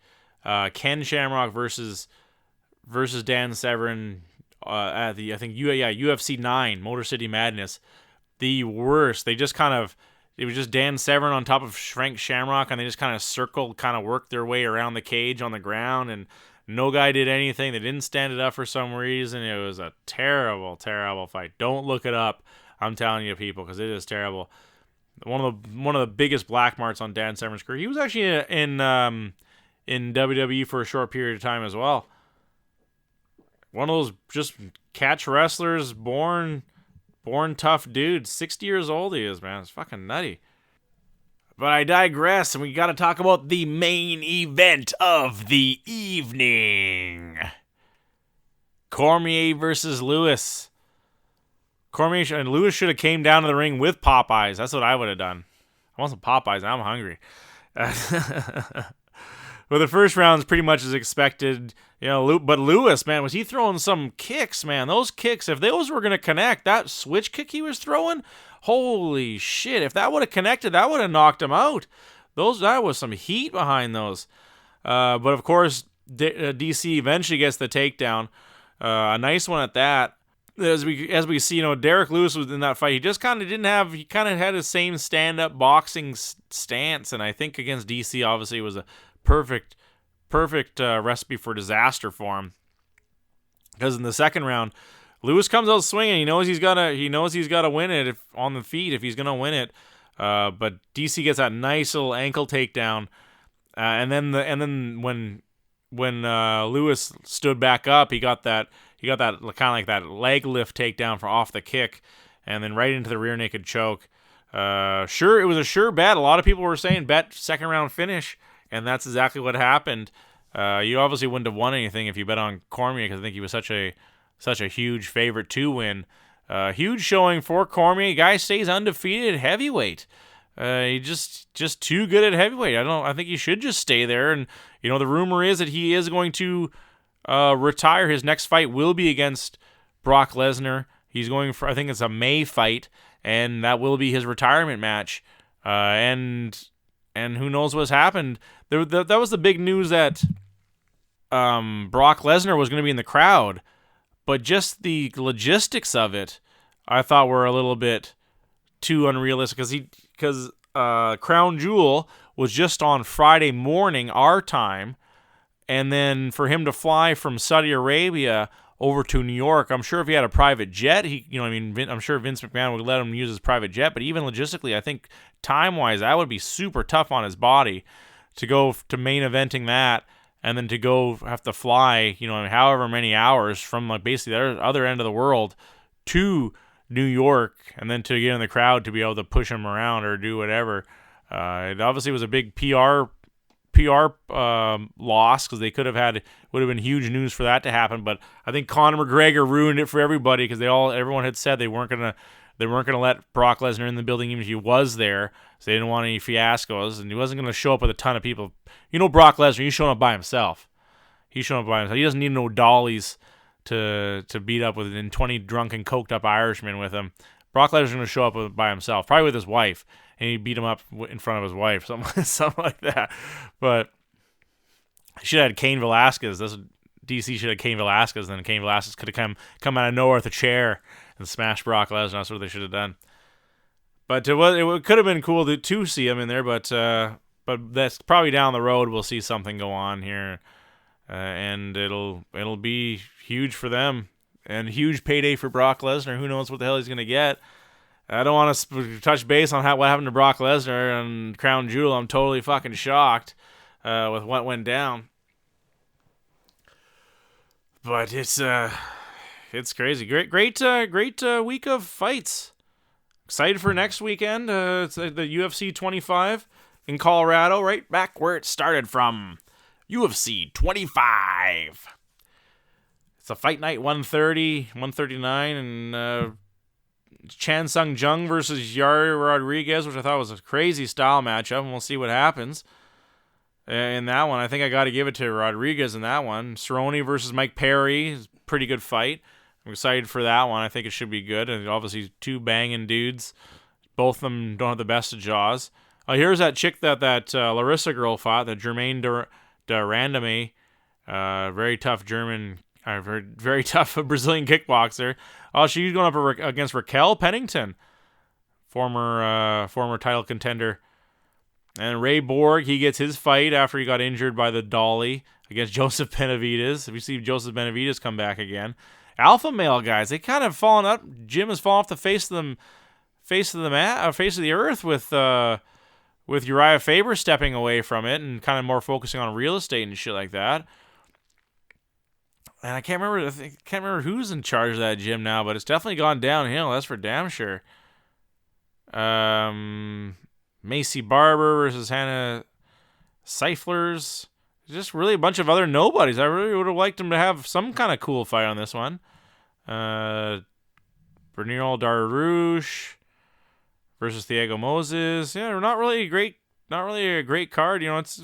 Speaker 1: Ken Shamrock versus Dan Severn at the UFC 9 Motor City Madness. The worst. It was just Dan Severn on top of Frank Shamrock, and they just kind of worked their way around the cage on the ground, and no guy did anything. They didn't stand it up for some reason. It was a terrible, terrible fight. Don't look it up. I'm telling you, people, because it is terrible. One of the biggest black marks on Dan Severn's career. He was actually in WWE for a short period of time as well. One of those just catch wrestlers, born tough dude. 60 years old he is, man. It's fucking nutty. But I digress, and we got to talk about the main event of the evening. Cormier versus Lewis. Cormier and Lewis should have came down to the ring with Popeyes. That's what I would have done. I want some Popeyes. I'm hungry. Well, the first round's pretty much as expected, but Lewis, man, was he throwing some kicks, man? Those kicks, if those were going to connect, that switch kick he was throwing, holy shit. If that would have connected, that would have knocked him out. That was some heat behind those. But of course, DC eventually gets the takedown. A nice one at that. As we see, Derrick Lewis was in that fight. He just kind of had his same stand-up boxing stance, and I think against DC, obviously, it was a perfect recipe for disaster for him. Because in the second round, Lewis comes out swinging. He knows he's got to win it on the feet if he's gonna win it. But DC gets that nice little ankle takedown, and then when Lewis stood back up, he got that kind of like that leg lift takedown for off the kick, and then right into the rear naked choke. It was a sure bet. A lot of people were saying bet second round finish. And that's exactly what happened. You obviously wouldn't have won anything if you bet on Cormier because I think he was such a
Speaker 3: such a huge favorite to win. Huge showing for Cormier. Guy stays undefeated at heavyweight. He's just too good at heavyweight. I think he should just stay there. And the rumor is that he is going to retire. His next fight will be against Brock Lesnar. He's going for, I think it's a May fight, and that will be his retirement match. And who knows what's happened. That was the big news, that Brock Lesnar was going to be in the crowd, but just the logistics of it, I thought were a little bit too unrealistic, because Crown Jewel was just on Friday morning our time, and then for him to fly from Saudi Arabia over to New York, I'm sure if he had a private jet, I'm sure Vince McMahon would let him use his private jet, but even logistically, I think time-wise, that would be super tough on his body to go to main eventing that, and then to go have to fly, however many hours from basically the other end of the world to New York, and then to get in the crowd to be able to push him around or do whatever. It obviously was a big PR loss, because would have been huge news for that to happen. But I think Conor McGregor ruined it for everybody, because everyone had said they weren't gonna let Brock Lesnar in the building even if he was there. So they didn't want any fiascos, and he wasn't gonna show up with a ton of people. Brock Lesnar, he's showing up by himself. He doesn't need no dollies to beat up with 20 drunken, coked up Irishmen with him. Brock Lesnar's gonna show up by himself, probably with his wife, and he beat him up in front of his wife, something like that. But he should have had Cain Velasquez. DC should have Cain Velasquez, and then Cain Velasquez could have come out of nowhere with a chair and smashed Brock Lesnar. That's what they should have done. But it could have been cool to see him in there, but that's probably down the road. We'll see something go on here, and it'll be huge for them, and huge payday for Brock Lesnar. Who knows what the hell he's gonna get? I don't want to touch base on what happened to Brock Lesnar and Crown Jewel. I'm totally fucking shocked with what went down. But it's crazy. Great week of fights. Excited for next weekend. It's the UFC 25 in Colorado, right back where it started from. UFC 25. It's a fight night, 130, 139, and Chan Sung Jung versus Yair Rodriguez, which I thought was a crazy style matchup, and we'll see what happens in that one. I think I got to give it to Rodriguez in that one. Cerrone versus Mike Perry, pretty good fight. I'm excited for that one. I think it should be good, and obviously two banging dudes. Both of them don't have the best of jaws. Here's that chick that Larissa girl fought, that Germaine de Randamie, very tough very tough Brazilian kickboxer. Oh, she's going up against Raquel Pennington, former title contender. And Ray Borg, he gets his fight after he got injured by the dolly against Joseph Benavidez. If you see Joseph Benavidez come back again, alpha male guys, they kind of fallen up. Jim has fallen off the face of the earth with Uriah Faber stepping away from it and kind of more focusing on real estate and shit like that. And I can't remember who's in charge of that gym now, but it's definitely gone downhill. That's for damn sure. Macy Barber versus Hannah Seiflers. Just really a bunch of other nobodies. I really would have liked them to have some kind of cool fight on this one. Bernil Dariush versus Thiago Moses. Yeah, not really a great card. It's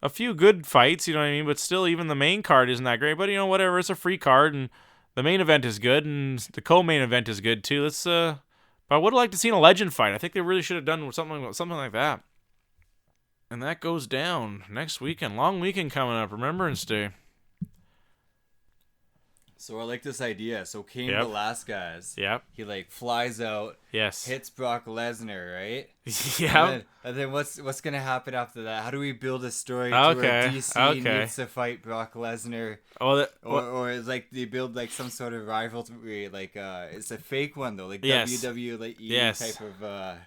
Speaker 3: a few good fights, you know what I mean? But still, even the main card isn't that great. But, whatever. It's a free card, and the main event is good, and the co-main event is good, too. But I would have liked to see a legend fight. I think they really should have done something like that. And that goes down next weekend. Long weekend coming up. Remembrance Day.
Speaker 2: So I like this idea. So Cain Velasquez.
Speaker 3: Yep.
Speaker 2: He flies out.
Speaker 3: Yes.
Speaker 2: Hits Brock Lesnar, right?
Speaker 3: Yeah.
Speaker 2: And then what's gonna happen after that? How do we build a story to where DC needs to fight Brock Lesnar? Or it's they build some sort of rivalry, it's a fake one though, WWE type of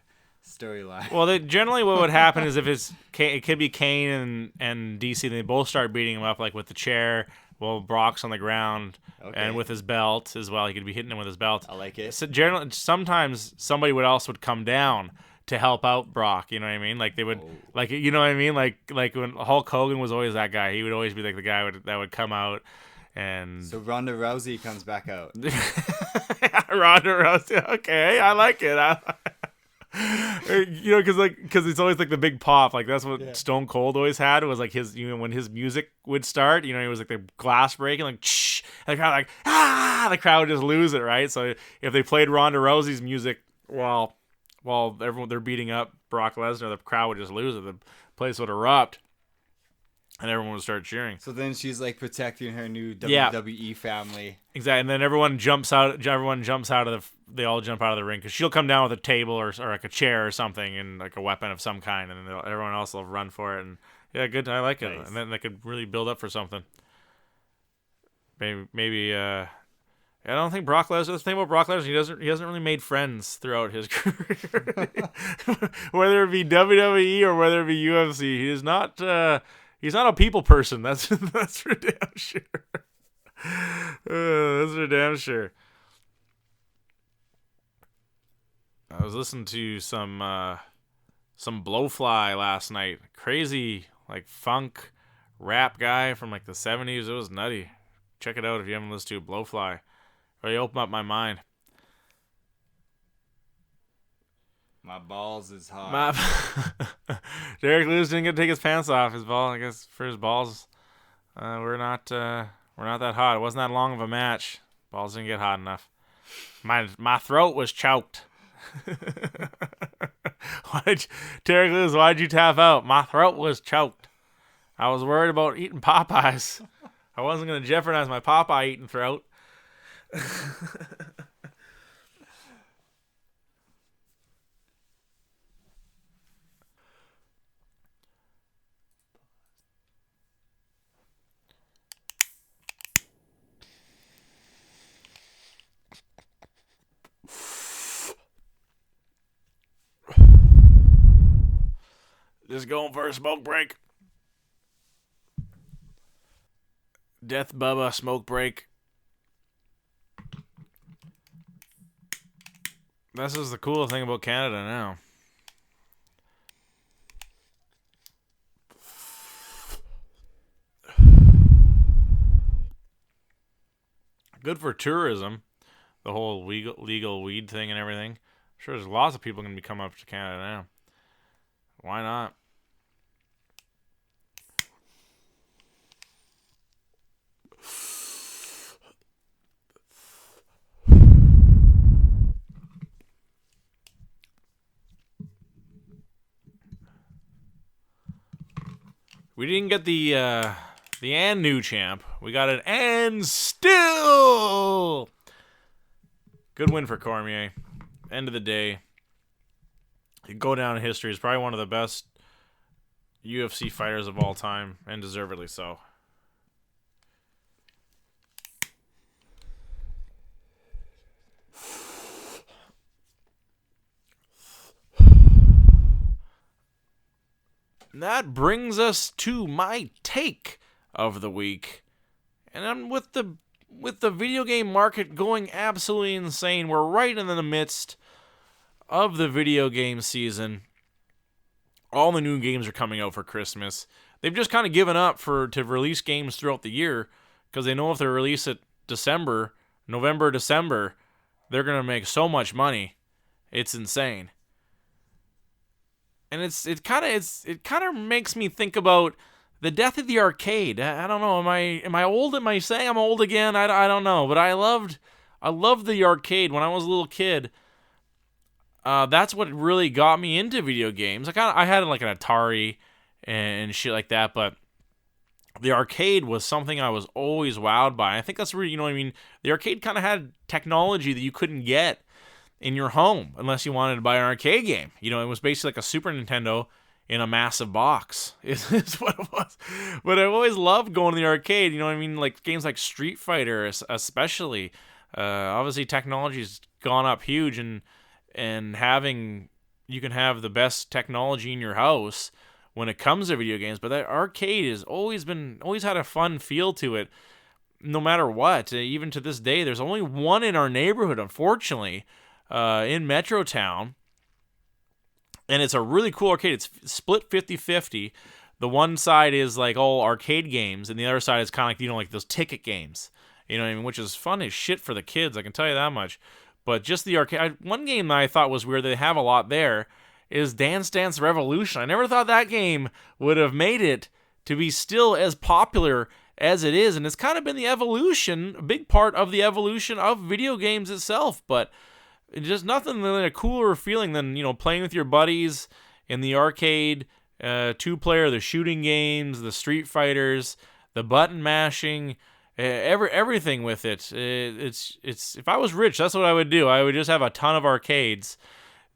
Speaker 2: storyline. Well,
Speaker 3: generally what would happen is if it could be Kane and DC, and they both start beating him up with the chair. Well, Brock's on the ground and with his belt as well. He could be hitting him with his belt.
Speaker 2: I like it.
Speaker 3: So sometimes somebody else would come down to help out Brock. You know what I mean? They would, you know what I mean? Like when Hulk Hogan was always that guy. He would always be the guy that would come out
Speaker 1: And
Speaker 2: so Ronda Rousey comes back out.
Speaker 1: Ronda Rousey. Okay, I like it. Because it's always like the big pop. Like that's what Stone Cold always had. It was like his, when his music would start. It was like the glass breaking, like shh, and the crowd like the crowd would just lose it, right? So if they played Ronda Rousey's music while they're beating up Brock Lesnar, the crowd would just lose it. The place would erupt. And everyone would start cheering.
Speaker 2: So then she's like protecting her new WWE family.
Speaker 1: Exactly. And then everyone jumps out. They all jump out of the ring because she'll come down with a table or like a chair or something and like a weapon of some kind, and then everyone else will run for it. And yeah, good. I like it. Nice. And then they could really build up for something. Maybe. I don't think Brock Lesnar. The thing about Brock Lesnar, he hasn't really made friends throughout his career. Whether it be WWE or whether it be UFC, he is not. He's not a people person. That's for damn sure. That's for damn sure. I was listening to some Blowfly last night. Crazy like funk rap guy from like the 70s. It was nutty. Check it out if you haven't listened to Blowfly. Really opened up my mind.
Speaker 2: My balls is hot.
Speaker 1: Derrick Lewis didn't get to take his pants off. His ball, I guess, for his balls, we're not that hot. It wasn't that long of a match. Balls didn't get hot enough. My throat was choked. Derrick Lewis, why'd you tap out? My throat was choked. I was worried about eating Popeyes. I wasn't gonna jeopardize my Popeye eating throat. Just going for a smoke break. Death Bubba smoke break. This is the cool thing about Canada now. Good for tourism. The whole legal weed thing and everything. I'm sure there's lots of people going to be coming up to Canada now. Why not? We didn't get the and new champ. We got an and still. Good win for Cormier. End of the day. He'd go down in history as probably one of the best UFC fighters of all time, and deservedly so. And that brings us to my take of the week. And I'm with the video game market going absolutely insane. We're right in the midst of the video game season. All the new games are coming out for Christmas. They've just kind of given up to release games throughout the year because they know if they release it November, December, they're going to make so much money. It's insane. And it kind of makes me think about the death of the arcade. I don't know. Am I old? Am I saying I'm old again? I don't know. But I loved the arcade when I was a little kid. That's what really got me into video games. I had like an Atari and shit like that, but the arcade was something I was always wowed by. I think that's really, the arcade kind of had technology that you couldn't get in your home unless you wanted to buy an arcade game. It was basically like a Super Nintendo in a massive box. Is what it was. But I've always loved going to the arcade. Like games like Street Fighter, especially. Obviously, technology's gone up huge, and you can have the best technology in your house when it comes to video games. But that arcade has always had a fun feel to it, no matter what. Even to this day, there's only one in our neighborhood, unfortunately. In Metrotown, and it's a really cool arcade. It's split 50-50. the one side is like all arcade games, and the other side is kind of like, like those ticket games. You know what I mean? Which is fun as shit for the kids, I can tell you that much. But just the arcade... One game that I thought was weird, they have a lot there, is Dance Dance Revolution. I never thought that game would have made it to be still as popular as it is, and it's kind of been the evolution, a big part of the evolution of video games itself, but it's just nothing really a cooler feeling than, playing with your buddies in the arcade, 2-player, the shooting games, the Street Fighters, the button mashing, everything with it. It's if I was rich, that's what I would do. I would just have a ton of arcades.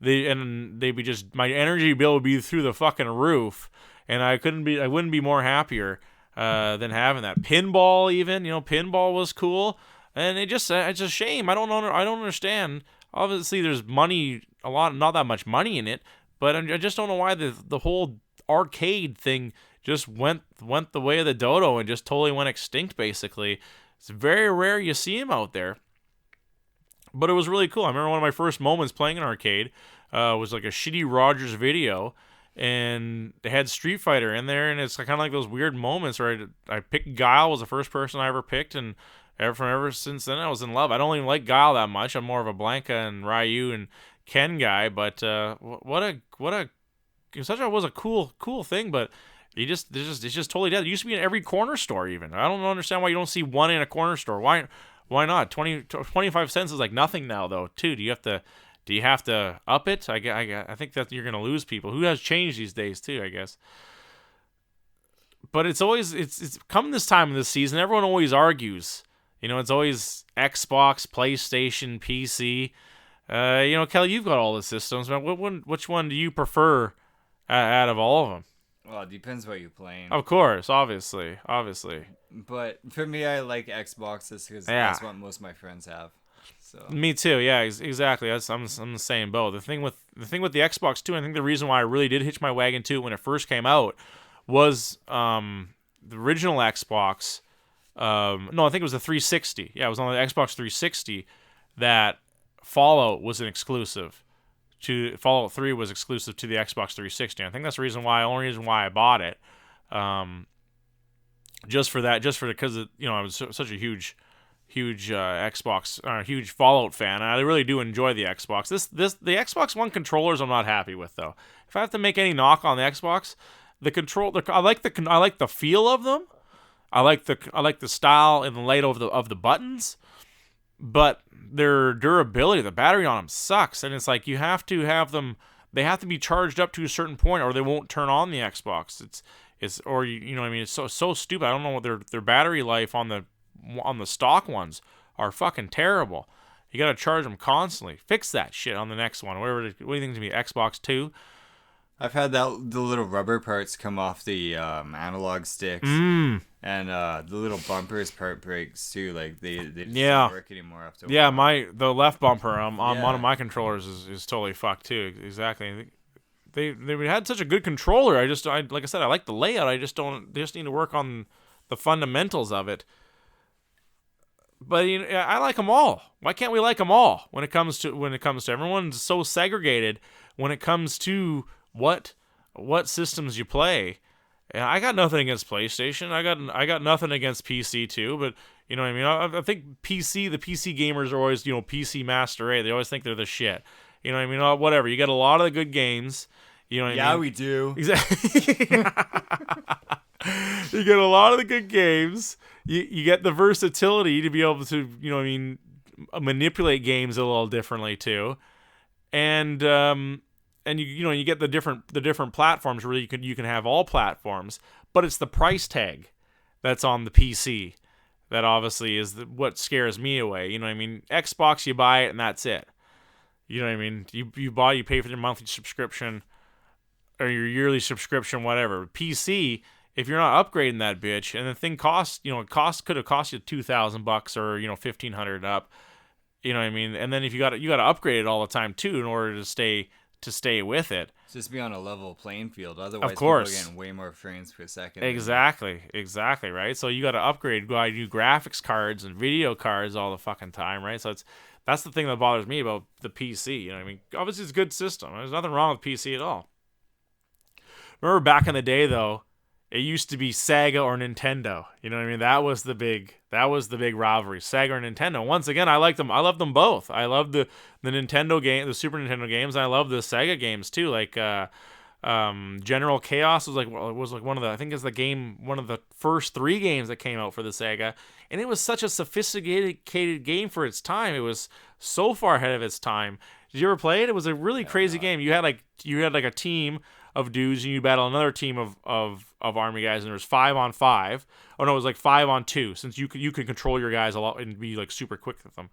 Speaker 1: They'd be just, my energy bill would be through the fucking roof, and I wouldn't be more happier than having that. Pinball, even, pinball was cool, and it's a shame. I don't understand. Obviously, there's money, not that much money in it, but I just don't know why the whole arcade thing just went the way of the dodo and just totally went extinct, basically. It's very rare you see them out there. But it was really cool. I remember one of my first moments playing an arcade was like a shitty Rogers video, and they had Street Fighter in there, and it's kind of like those weird moments where I picked Guile, was the first person I ever picked, and ever since then I was in love. I don't even like Guile that much. I'm more of a Blanca and Ryu and Ken guy, but it was a cool thing, but it's just totally dead. It used to be in every corner store even. I don't understand why you don't see one in a corner store. Why not? 25 cents is like nothing now, though, too. Do you have to up it? I think that you're going to lose people. Who has changed these days, too, I guess. But it's come this time of this season, everyone always argues. It's always Xbox, PlayStation, PC. Kelly, you've got all the systems. Which one do you prefer out of all of them?
Speaker 2: Well, it depends what you're playing.
Speaker 1: Of course, obviously.
Speaker 2: But for me, I like Xboxes because that's what most of my friends have. So.
Speaker 1: Me too. Yeah, exactly. I'm the same boat. The thing with the Xbox too, I think the reason why I really did hitch my wagon to it when it first came out was the original Xbox. No, I think it was the 360. Yeah, it was on the Xbox 360 that Fallout was an exclusive. Fallout 3 was exclusive to the Xbox 360. I think that's the only reason why I bought it. Because I was such a huge Xbox, huge Fallout fan, and I really do enjoy the Xbox. The Xbox One controllers I'm not happy with, though. If I have to make any knock on the Xbox, I like the feel of them. I like the style and the layout of the buttons, but their durability, the battery on them sucks, and it's like you have to have them. They have to be charged up to a certain point, or they won't turn on the Xbox. It's what I mean. It's so stupid. I don't know what their battery life on the stock ones are fucking terrible. You got to charge them constantly. Fix that shit on the next one. What do you think it's gonna be? Xbox 2?
Speaker 2: I've had the little rubber parts come off the analog sticks, and the little bumpers part breaks too. Like they just don't work anymore after.
Speaker 1: Yeah, the left bumper on one of my controllers is totally fucked too. Exactly. They had such a good controller. Like I said, I like the layout. They just need to work on the fundamentals of it. But I like them all. Why can't we like them all? When it comes to everyone's so segregated when it comes to what systems you play. And I got nothing against PlayStation. I got nothing against PC too. But you know what I mean. I think the PC gamers are always PC master race. They always think they're the shit. You know what I mean. Whatever. You got a lot of the good games. You know what I mean.
Speaker 2: Yeah, we do.
Speaker 1: Exactly. You get a lot of the good games. You get the versatility to be able to manipulate games a little differently too, and you get the different platforms where you can have all platforms, but it's the price tag that's on the PC that obviously is what scares me away. You know what I mean? Xbox, you buy it and that's it. You know what I mean? You pay for your monthly subscription or your yearly subscription, whatever. PC, if you're not upgrading that bitch, and the thing could have cost you $2,000 or $1,500 up, you know what I mean. And then if you got to upgrade it all the time too in order to stay with it.
Speaker 2: Just be on a level playing field. Otherwise,
Speaker 1: of course,
Speaker 2: people are getting way more frames per second.
Speaker 1: Exactly, right. So you got to upgrade, buy new graphics cards and video cards all the fucking time, right? So that's the thing that bothers me about the PC. You know what I mean? Obviously, it's a good system. There's nothing wrong with PC at all. Remember back in the day, though,
Speaker 3: it used to be Sega or Nintendo. You know what I mean? That was the big rivalry, Sega or Nintendo. Once again, I like them. I love them both. I love the Nintendo game, the Super Nintendo games. And I love the Sega games too. Like General Chaos was one of the, I think it's one of the first 3 games that came out for the Sega, and it was such a sophisticated game for its time. It was so far ahead of its time. Did you ever play it? It was a really crazy game. You had like a team of dudes, and you battle another team of army guys, and there was 5-on-5. Oh no, it was like 5-on-2, since you could control your guys a lot and be like super quick with them.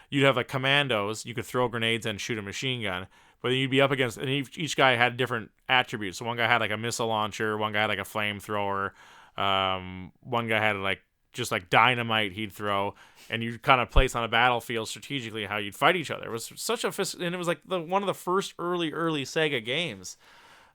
Speaker 3: You'd have like commandos. You could throw grenades and shoot a machine gun. But then you'd be up against, and each guy had different attributes. So one guy had like a missile launcher, one guy had like a flamethrower, one guy had like just like dynamite he'd throw, and you'd kind of place on a battlefield strategically how you'd fight each other. It was such a, and it was like one of the first early Sega games.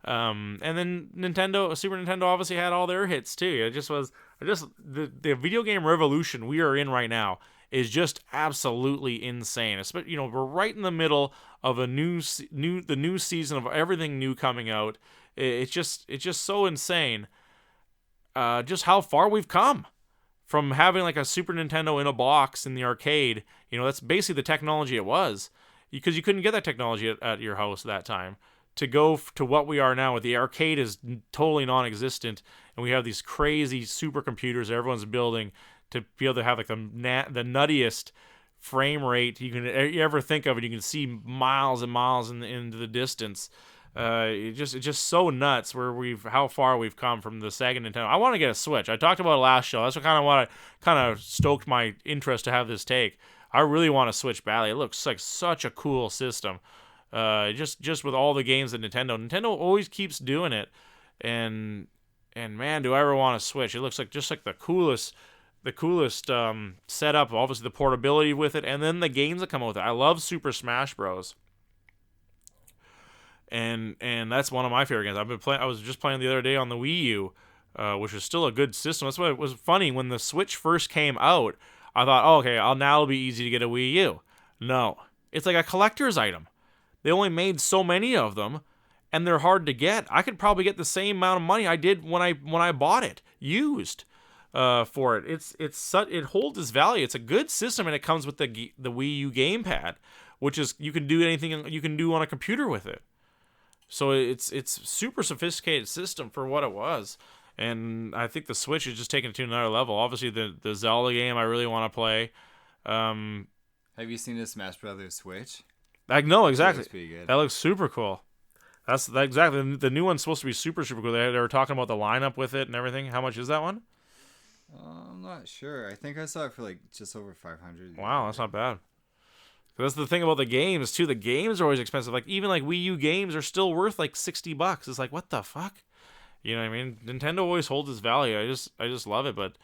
Speaker 3: And then Super Nintendo obviously had all their hits too. The video game revolution we are in right now is just absolutely insane. Especially, we're right in the middle of the new season of everything new coming out. It's just so insane. Just how far we've come from having like a Super Nintendo in a box in the arcade. That's basically the technology it was, because you couldn't get that technology at your house at that time. To go to what we are now, with the arcade is totally non-existent, and we have these crazy supercomputers everyone's building to be able to have like the nuttiest frame rate you ever think of, it. You can see miles and miles into the distance. It's just so nuts how far we've come from the Sega Nintendo. I want to get a Switch. I talked about it last show. That's what stoked my interest to have this take. I really want to Switch badly. It looks like such a cool system. Just with all the games that Nintendo always keeps doing it, and man, do I ever want to Switch. It looks like just like the coolest setup. Obviously the portability with it, and then the games that come out with it. I love Super Smash Bros. And that's one of my favorite games. I was just playing the other day on the Wii U, which is still a good system. That's why it was funny when the Switch first came out. I thought, okay, now it'll be easy to get a Wii U. No, it's like a collector's item. They only made so many of them, and they're hard to get. I could probably get the same amount of money I did when I bought it used for it. It holds its value. It's a good system, and it comes with the Wii U gamepad, which is you can do anything you can do on a computer with it. So it's super sophisticated system for what it was, and I think the Switch is just taking it to another level. Obviously, the Zelda game I really want to play.
Speaker 2: Have you seen the Smash Brothers Switch?
Speaker 3: No, exactly.
Speaker 2: Pretty good.
Speaker 3: That looks super cool. That's exactly. The new one's supposed to be super cool. They were talking about the lineup with it and everything. How much is that one?
Speaker 2: I'm not sure. I think I saw it for like just over 500.
Speaker 3: Wow, that's not bad. That's the thing about the games too. The games are always expensive. Like even like Wii U games are still worth like $60. It's like, what the fuck? You know what I mean? Nintendo always holds its value. I just love it. But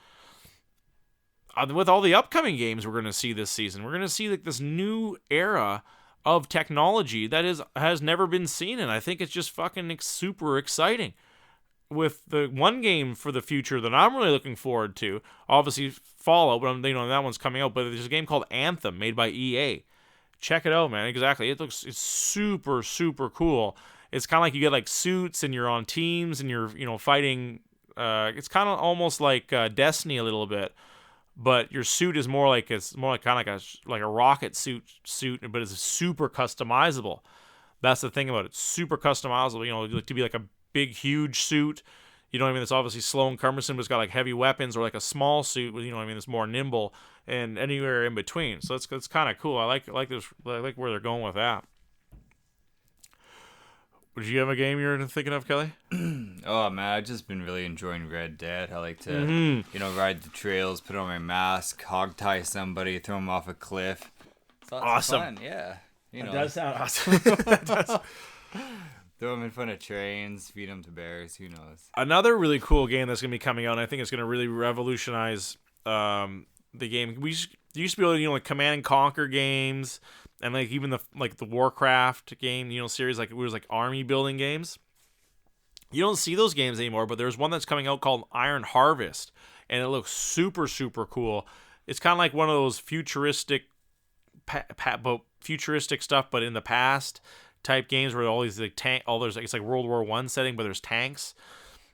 Speaker 3: with all the upcoming games we're going to see this season, we're going to see like this new era of technology that has never been seen, and I think it's just fucking super exciting. With the one game for the future that I'm really looking forward to, obviously Fallout, but that one's coming out. But there's a game called Anthem made by EA. Check it out, man. Exactly, it's super cool. It's kind of like you get like suits and you're on teams and you're fighting. It's kind of almost like Destiny a little bit. But your suit is more like kind of like a rocket suit, but it's super customizable. That's the thing about it. It's super customizable. To be like a big, huge suit. It's obviously slow and cumbersome, but it's got like heavy weapons, or like a small suit with it's more nimble and anywhere in between. So it's kind of cool. I like this. I like where they're going with that. Would you have a game you're thinking of, Kelly?
Speaker 2: Oh man, I've just been really enjoying Red Dead. I like to, ride the trails, put on my mask, hog tie somebody, throw them off a cliff. It's
Speaker 3: awesome.
Speaker 2: Fun. Yeah,
Speaker 3: That does sound awesome.
Speaker 2: Throw them in front of trains, feed them to bears. Who knows?
Speaker 3: Another really cool game that's gonna be coming out, and I think it's gonna really revolutionize the game. We used to be able to like Command and Conquer games. And like even the Warcraft game, series, like it was like army building games. You don't see those games anymore, but there's one that's coming out called Iron Harvest, and it looks super cool. It's kind of like one of those futuristic stuff, but in the past type games where all these like it's like World War I setting, but there's tanks.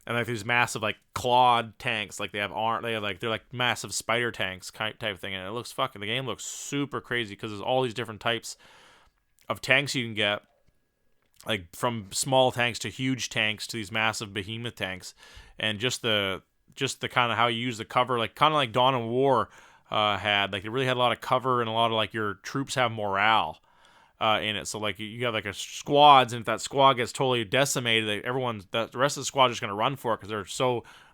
Speaker 3: and like these massive like clawed tanks, like they're like massive spider tanks type thing, and the game looks super crazy because there's all these different types of tanks you can get, like from small tanks to huge tanks to these massive behemoth tanks, and just the kind of how you use the cover, like kind of like Dawn of War had, like it really had a lot of cover and a lot of like your troops have morale in it. So like you have like a squads, and if that squad gets totally decimated, the rest of the squad is just gonna run for it because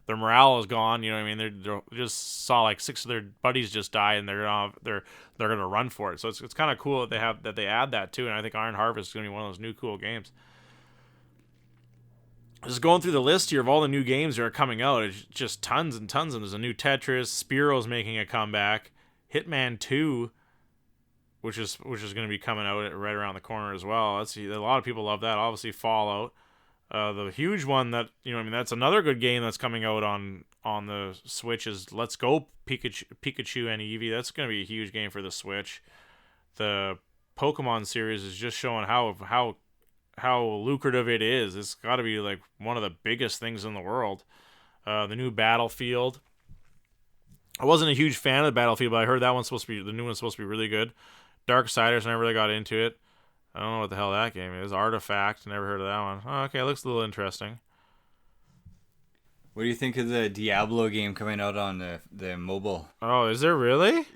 Speaker 3: their morale is gone. You know what I mean? They just saw like 6 of their buddies just die, and they're gonna run for it. So it's kind of cool that they add that too. And I think Iron Harvest is gonna be one of those new cool games. Just going through the list here of all the new games that are coming out, it's just tons and tons. And there's a new Tetris. Spiro's making a comeback. Hitman 2, which is going to be coming out right around the corner as well. A lot of people love that. Obviously, Fallout. The huge one that, that's another good game that's coming out on the Switch is Let's Go Pikachu and Eevee. That's going to be a huge game for the Switch. The Pokemon series is just showing how lucrative it is. It's got to be like one of the biggest things in the world. The new Battlefield. I wasn't a huge fan of the Battlefield, but I heard the new one's supposed to be really good. Darksiders, I never really got into it. I don't know what the hell that game is. Artifact, never heard of that one. Oh, okay, it looks a little interesting.
Speaker 2: What do you think of the Diablo game coming out on the mobile?
Speaker 3: Oh, is there really?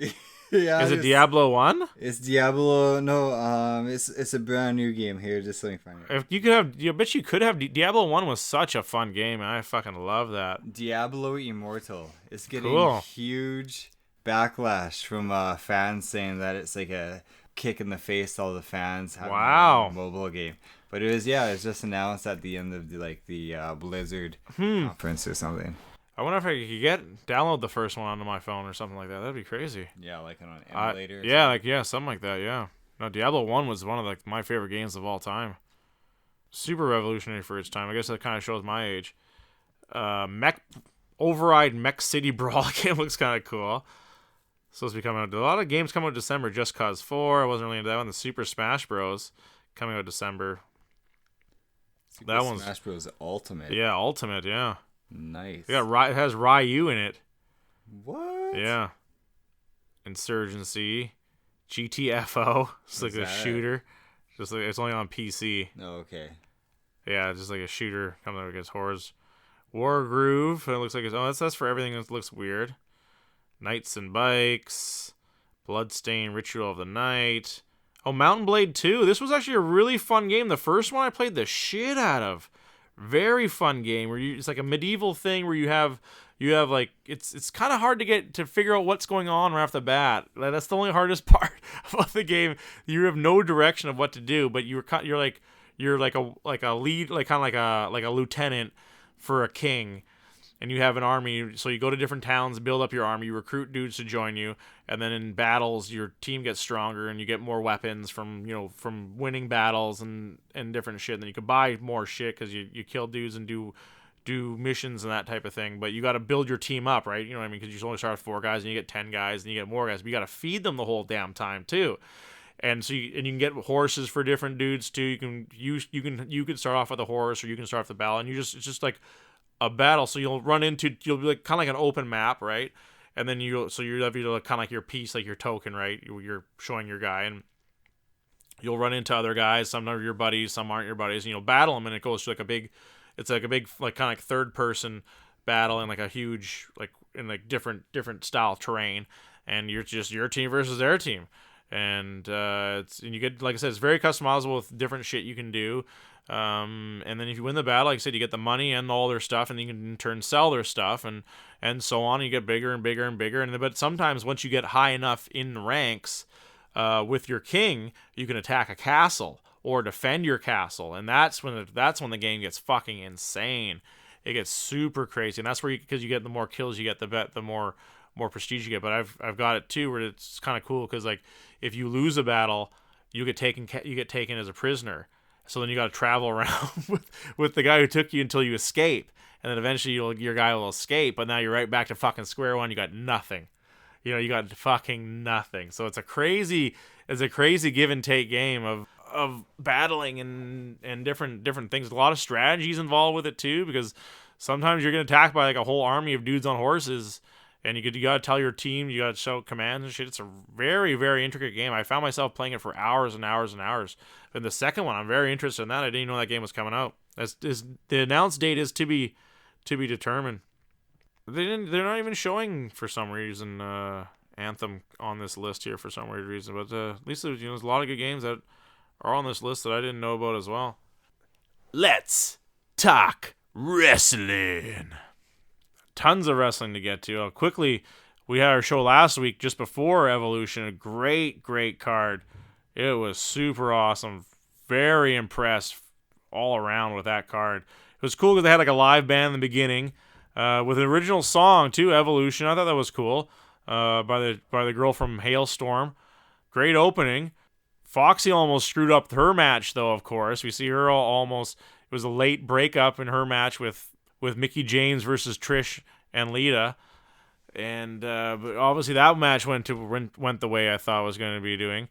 Speaker 2: Yeah.
Speaker 3: Is it Diablo 1?
Speaker 2: It's Diablo. No, it's a brand new game here. Just let me find it.
Speaker 3: If you could have, I bet you could have. Diablo 1 was such a fun game, and I fucking love that.
Speaker 2: Diablo Immortal. It's getting huge backlash from fans saying that it's like a kick in the face to all the fans having a mobile game. But it's just announced at the end of the Blizzard conference or something.
Speaker 3: I wonder if I could download the first one onto my phone or something like that. That'd be crazy.
Speaker 2: Yeah, like on an emulator.
Speaker 3: Something like that. Yeah. No, Diablo 1 was one of my favorite games of all time. Super revolutionary for its time. I guess that kind of shows my age. Override Mech City Brawl game looks kind of cool. Supposed to be coming out. A lot of games come out in December. Just Cause 4. I wasn't really into that one. The Super Smash Bros. Coming out December.
Speaker 2: Smash Bros. Ultimate.
Speaker 3: Yeah, Ultimate. Yeah.
Speaker 2: Nice.
Speaker 3: It has Ryu in it.
Speaker 2: What?
Speaker 3: Yeah. Insurgency. GTFO. It's like a shooter. Just like it's only on PC.
Speaker 2: Oh, okay.
Speaker 3: Yeah, just like a shooter coming up against horrors. War Groove. It looks like that's for everything that looks weird. Knights and Bikes. Bloodstain Ritual of the Night. Oh, Mountain Blade 2. This was actually a really fun game. The first one I played the shit out of. Very fun game where it's like a medieval thing where you have like it's kind of hard to figure out what's going on right off the bat. That's the only hardest part about the game. You have no direction of what to do, but you're like a lead, like kind of like a lieutenant for a king. And you have an army, so you go to different towns, build up your army, you recruit dudes to join you, and then in battles, your team gets stronger, and you get more weapons from winning battles and different shit. And then you can buy more shit because you kill dudes and do missions and that type of thing. But you got to build your team up, right? You know what I mean? Because you only start with 4 guys, and you get 10 guys, and you get more guys. But you got to feed them the whole damn time too. And so you can get horses for different dudes too. You can start off with a horse, or you can start off the battle, and it's just like a battle. So you'll be like kind of like an open map, right? And then you have kind of like your piece, like your token, right? You're showing your guy, and you'll run into other guys. Some are your buddies, some aren't your buddies, and you'll battle them. And it goes to like a big kind of like third person battle in like a huge in different style terrain, and you're just your team versus their team. And you get, like I said, it's very customizable with different shit you can do. And then if you win the battle, like I said, you get the money and all their stuff, and then you can in turn sell their stuff and so on. And you get bigger and bigger and bigger. But sometimes once you get high enough in ranks with your king, you can attack a castle or defend your castle, and that's when the game gets fucking insane. It gets super crazy, and that's where because you get the more kills you get, the more prestige you get. But I've got it too where it's kind of cool because like if you lose a battle, you get taken as a prisoner. So then you got to travel around with the guy who took you until you escape, and then eventually your guy will escape. But now you're right back to fucking square one. You got nothing. You got fucking nothing. So it's a crazy give and take game of battling and different things. A lot of strategies involved with it too, because sometimes you're getting attacked by like a whole army of dudes on horses, and you got to tell your team, you got to show commands and shit. It's a very, very intricate game. I found myself playing it for hours and hours and hours. And the second one, I'm very interested in that. I didn't even know that game was coming out. The announced date is to be determined. They're not even showing for some reason Anthem on this list here for some weird reason. But at least there's a lot of good games that are on this list that I didn't know about as well.
Speaker 1: Let's talk wrestling.
Speaker 3: Tons of wrestling to get to. Quickly, we had our show last week just before Evolution. A great card. It was super awesome. Very impressed all around with that card. It was cool because they had like a live band in the beginning with an original song too, Evolution. I thought that was cool by the girl from Hailstorm. Great opening. Foxy almost screwed up her match though, of course. We see her almost. It was a late breakup in her match with Mickie James versus Trish and Lita, and but obviously that match went the way I thought it was going to be doing.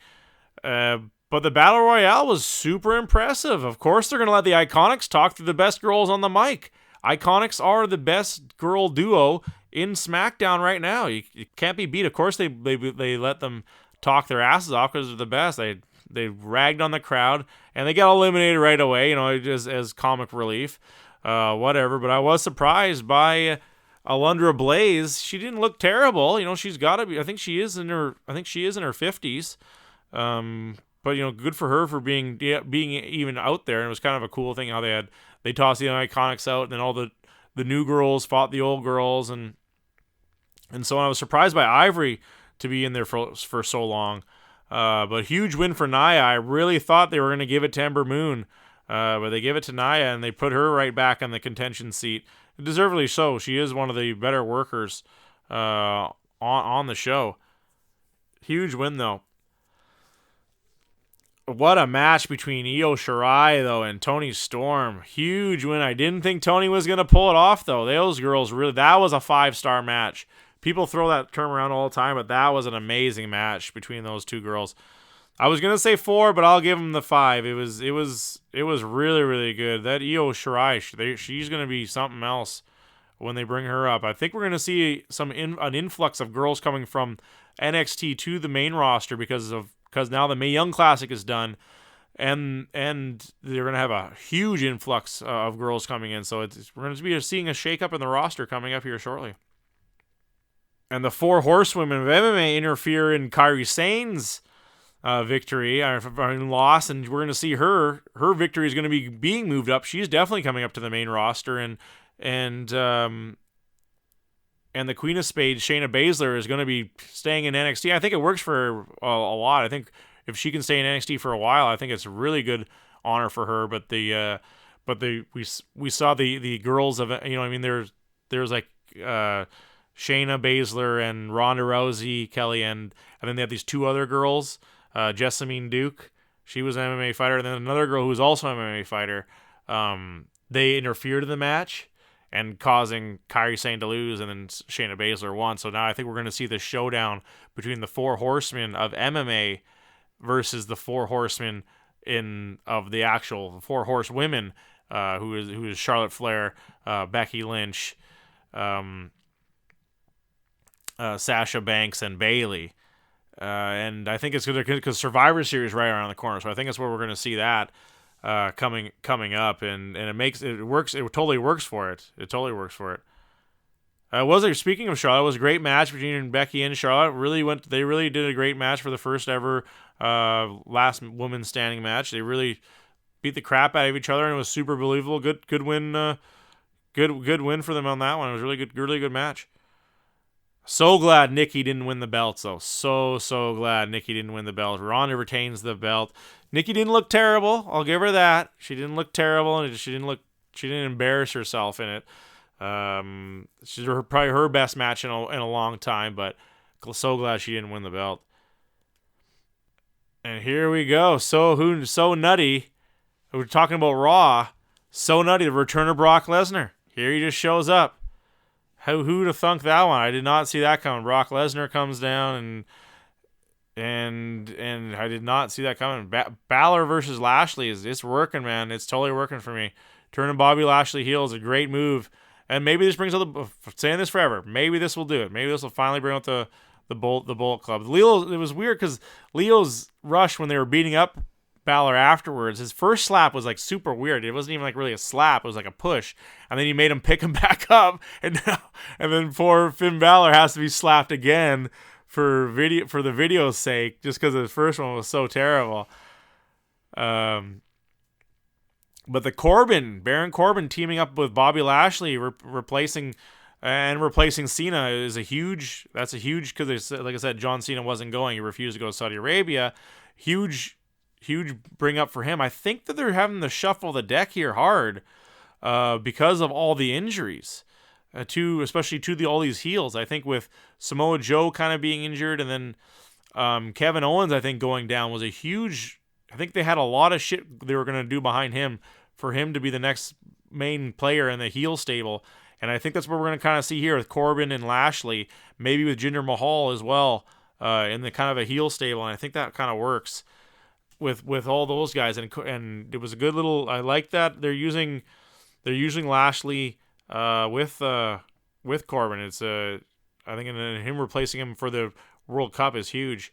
Speaker 3: But the Battle Royale was super impressive. Of course, they're going to let the Iconics talk to the best girls on the mic. Iconics are the best girl duo in SmackDown right now. You can't be beat. Of course, they let them talk their asses off because they're the best. They ragged on the crowd, and they got eliminated right away, just as comic relief. Whatever, but I was surprised by Alundra Blaze. She didn't look terrible. She's got to be. I think she is in her 50s. But good for her for being even out there. And it was kind of a cool thing how they tossed the Iconics out, and then all the new girls fought the old girls, and so on. I was surprised by Ivory to be in there for so long. But huge win for Nia. I really thought they were going to give it to Ember Moon. But they give it to Nia, and they put her right back on the contention seat. Deservedly so. She is one of the better workers on the show. Huge win, though. What a match between Io Shirai, though, and Toni Storm. Huge win. I didn't think Toni was going to pull it off, though. Those girls that was a 5-star match. People throw that term around all the time, but that was an amazing match between those two girls. I was gonna say 4, but I'll give them the 5. It was really, really good. That Io Shirai, she's gonna be something else when they bring her up. I think we're gonna see an influx of girls coming from NXT to the main roster because now the Mae Young Classic is done, and they're gonna have a huge influx of girls coming in. So we're gonna be seeing a shakeup in the roster coming up here shortly. And the 4 horsewomen of MMA interfere in Kairi Sane's victory loss, and we're going to see her victory is going to be being moved up. She's definitely coming up to the main roster, and the Queen of Spades, Shayna Baszler, is going to be staying in NXT. I think it works for her a lot. I think if she can stay in NXT for a while, I think it's a really good honor for her. But we saw the girls of there's like Shayna Baszler and Ronda Rousey, Kelly, and then they have these 2 other girls. Jessamine Duke, she was an MMA fighter, and then another girl who was also an MMA fighter. They interfered in the match and causing Kairi Sane to lose, and then Shayna Baszler won. So now I think we're going to see the showdown between the 4 horsemen of MMA versus the 4 horsemen of the actual 4 horsewomen, who is Charlotte Flair, Becky Lynch, Sasha Banks, and Bayley. And I think it's good because Survivor Series right around the corner, so I think that's where we're going to see that coming up, and it works. It totally works for it. It totally works for it. Speaking of Charlotte, it was a great match between Becky and Charlotte. They really did a great match for the first ever last woman standing match. They really beat the crap out of each other, and it was super believable. Good win. Good win for them on that one. It was really good match. So glad Nikki didn't win the belts, though. So glad Nikki didn't win the belt. Ronda retains the belt. Nikki didn't look terrible. I'll give her that. She didn't look terrible, and she didn't embarrass herself in it. She's probably her best match in a long time, but so glad she didn't win the belt. And here we go. So nutty. We're talking about Raw. So nutty. The return of Brock Lesnar. Here he just shows up. Who'd have thunk that one? I did not see that coming. Brock Lesnar comes down, and I did not see that coming. Balor versus Lashley it's working, man. It's totally working for me. Turning Bobby Lashley heel is a great move, And maybe this brings out saying this forever. Maybe this will do it. Maybe this will finally bring out the Bullet Club. Leo, it was weird because Leo's rush when they were beating up Balor afterwards, his first slap was like super weird. It wasn't even like really a slap. It was like a push. And then he made him pick him back up. And then poor Finn Balor has to be slapped again for the video's sake, just because the first one was so terrible. But the Baron Corbin teaming up with Bobby Lashley, replacing Cena is a huge, because like I said, John Cena wasn't going. He refused to go to Saudi Arabia. Huge bring up for him. I think that they're having to shuffle the deck here hard because of all the injuries, especially to all these heels. I think with Samoa Joe kind of being injured, and then Kevin Owens, I think, going down was a huge. I think they had a lot of shit they were going to do behind him for him to be the next main player in the heel stable. And I think that's what we're going to kind of see here with Corbin and Lashley, maybe with Jinder Mahal as well, in the kind of a heel stable. And I think that kind of works with all those guys. And it was a good little. I like that they're using Lashley with Corbin. It's I think him replacing him for the World Cup is huge.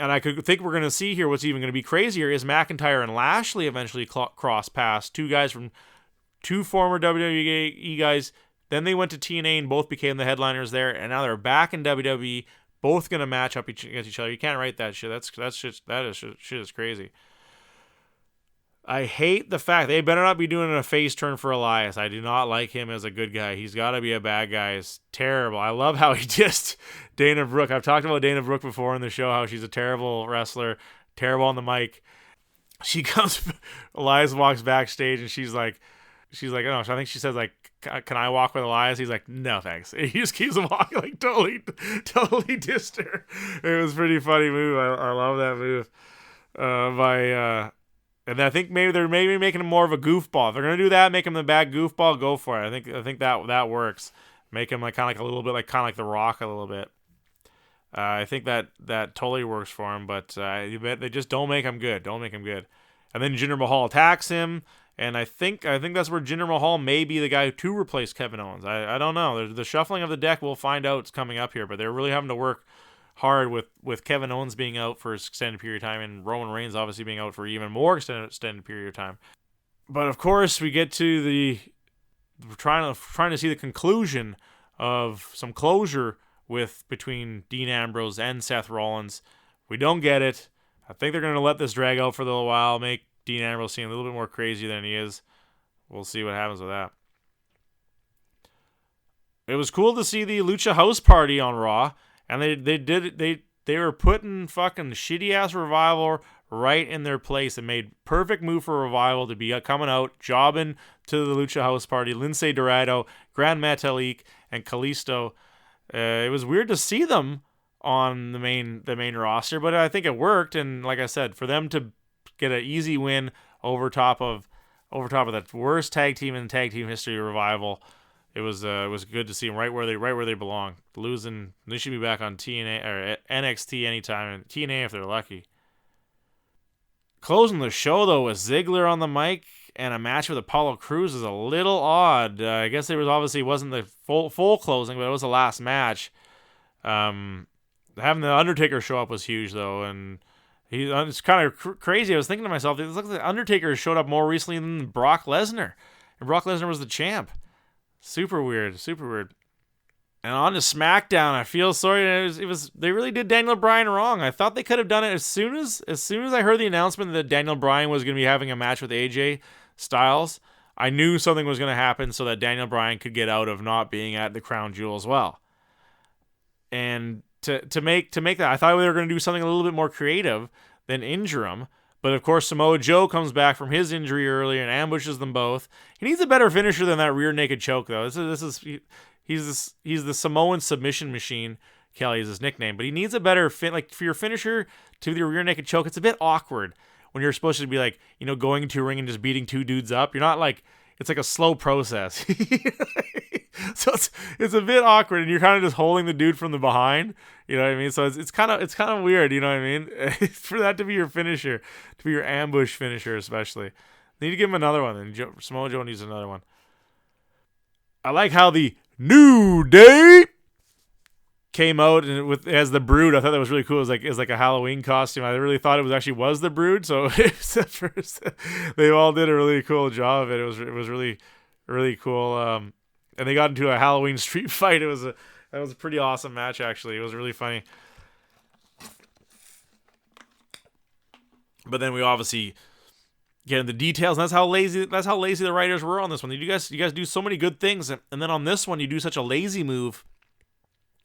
Speaker 3: And I could think we're going to see here what's even going to be crazier is McIntyre and Lashley eventually cross paths. Two former WWE guys. Then they went to TNA and both became the headliners there. And now they're back in WWE, both going to match up against each other. You can't write that shit. Shit is crazy. I hate the fact they better not be doing a face turn for Elias. I do not like him as a good guy. He's got to be a bad guy. It's terrible. I love how he just Dana Brooke. I've talked about Dana Brooke before in the show, how she's a terrible wrestler, terrible on the mic. Elias walks backstage and she's like, oh, so I think she says like, can I walk with Elias? He's like, no, thanks. He just keeps walking, like totally dissed her. It was a pretty funny move. I love that move. And I think maybe they're making him more of a goofball. If they're gonna do that, make him the bad goofball. Go for it. I think that works. Make him like kind of like a little bit like The Rock a little bit. I think that totally works for him. But they just don't make him good. Don't make him good. And then Jinder Mahal attacks him, and I think that's where Jinder Mahal may be the guy to replace Kevin Owens. I don't know. The shuffling of the deck we'll find out is coming up here, but they're really having to work hard with Kevin Owens being out for an extended period of time and Roman Reigns obviously being out for even more extended period of time. But of course we get to we're trying to see the conclusion of some closure between Dean Ambrose and Seth Rollins. We don't get it. I think they're going to let this drag out for a little while, make Dean Ambrose seem a little bit more crazy than he is. We'll see what happens with that. It was cool to see the Lucha House Party on Raw. And they were putting fucking shitty ass Revival right in their place and made perfect move for Revival to be coming out, jobbing to the Lucha House Party. Lince Dorado, Gran Metalik, and Kalisto. It was weird to see them on the main roster, but I think it worked. And like I said, for them to get an easy win over top of that worst tag team in tag team history, Revival. It was good to see them right where they belong. Losing, they should be back on TNA or NXT anytime, and TNA if they're lucky. Closing the show though with Ziggler on the mic and a match with Apollo Crews is a little odd. I guess wasn't the full closing, but it was the last match. Having the Undertaker show up was huge though, and it's kind of crazy. I was thinking to myself, it looks like the Undertaker showed up more recently than Brock Lesnar, and Brock Lesnar was the champ. Super weird. And on to SmackDown, I feel sorry. They really did Daniel Bryan wrong. I thought they could have done it as soon as I heard the announcement that Daniel Bryan was going to be having a match with AJ Styles. I knew something was going to happen so that Daniel Bryan could get out of not being at the Crown Jewel as well. And to make that, I thought they were going to do something a little bit more creative than injure him. But of course, Samoa Joe comes back from his injury earlier and ambushes them both. He needs a better finisher than that rear naked choke, though. He's the Samoan submission machine. Kelly is his nickname, but he needs a better fit. Like for your finisher to the rear naked choke, it's a bit awkward when you're supposed to be like, going into a ring and just beating two dudes up. You're not like, it's like a slow process. So it's a bit awkward, and you're kind of just holding the dude from the behind. You know what I mean? So it's kind of weird. You know what I mean? For that to be your finisher, to be your ambush finisher, especially, need to give him another one. And Samoa Joe needs another one. I like how the New Day came out and as the Brood. I thought that was really cool. It was like a Halloween costume. I really thought it was the Brood. So they all did a really cool job of it. It was really, really cool. And they got into a Halloween street fight. That was a pretty awesome match, actually. It was really funny. But then we obviously get into details, and that's how lazy the writers were on this one. You guys do so many good things, and then on this one you do such a lazy move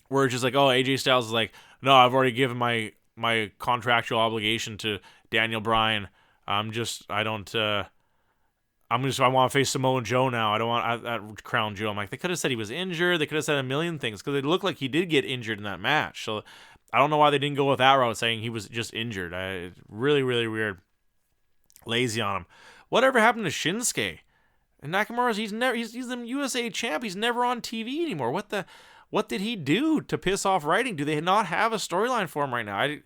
Speaker 3: where it's just like, oh, AJ Styles is like, no, I've already given my contractual obligation to Daniel Bryan. I want to face Samoa Joe now. I don't want Crown Joe. I'm like, they could have said he was injured. They could have said a million things because it looked like he did get injured in that match. So I don't know why they didn't go with that route, saying he was just injured. Really, really weird. Lazy on him. Whatever happened to Shinsuke? And Nakamura's he's the USA champ. He's never on TV anymore. What did he do to piss off writing? Do they not have a storyline for him right now? I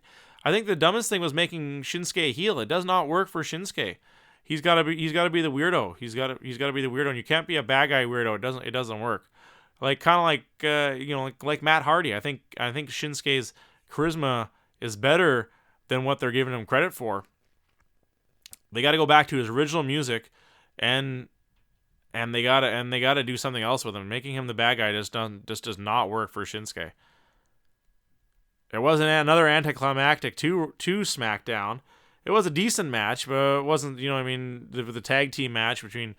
Speaker 3: think the dumbest thing was making Shinsuke a heel. It does not work for Shinsuke. He's got to be the weirdo. He's got to be the weirdo. And you can't be a bad guy weirdo. It doesn't work. Like kind of like Matt Hardy. I think Shinsuke's charisma is better than what they're giving him credit for. They got to go back to his original music, and they gotta do something else with him. Making him the bad guy just does not work for Shinsuke. There wasn't another anticlimactic to SmackDown. It was a decent match, but it wasn't, the tag team match between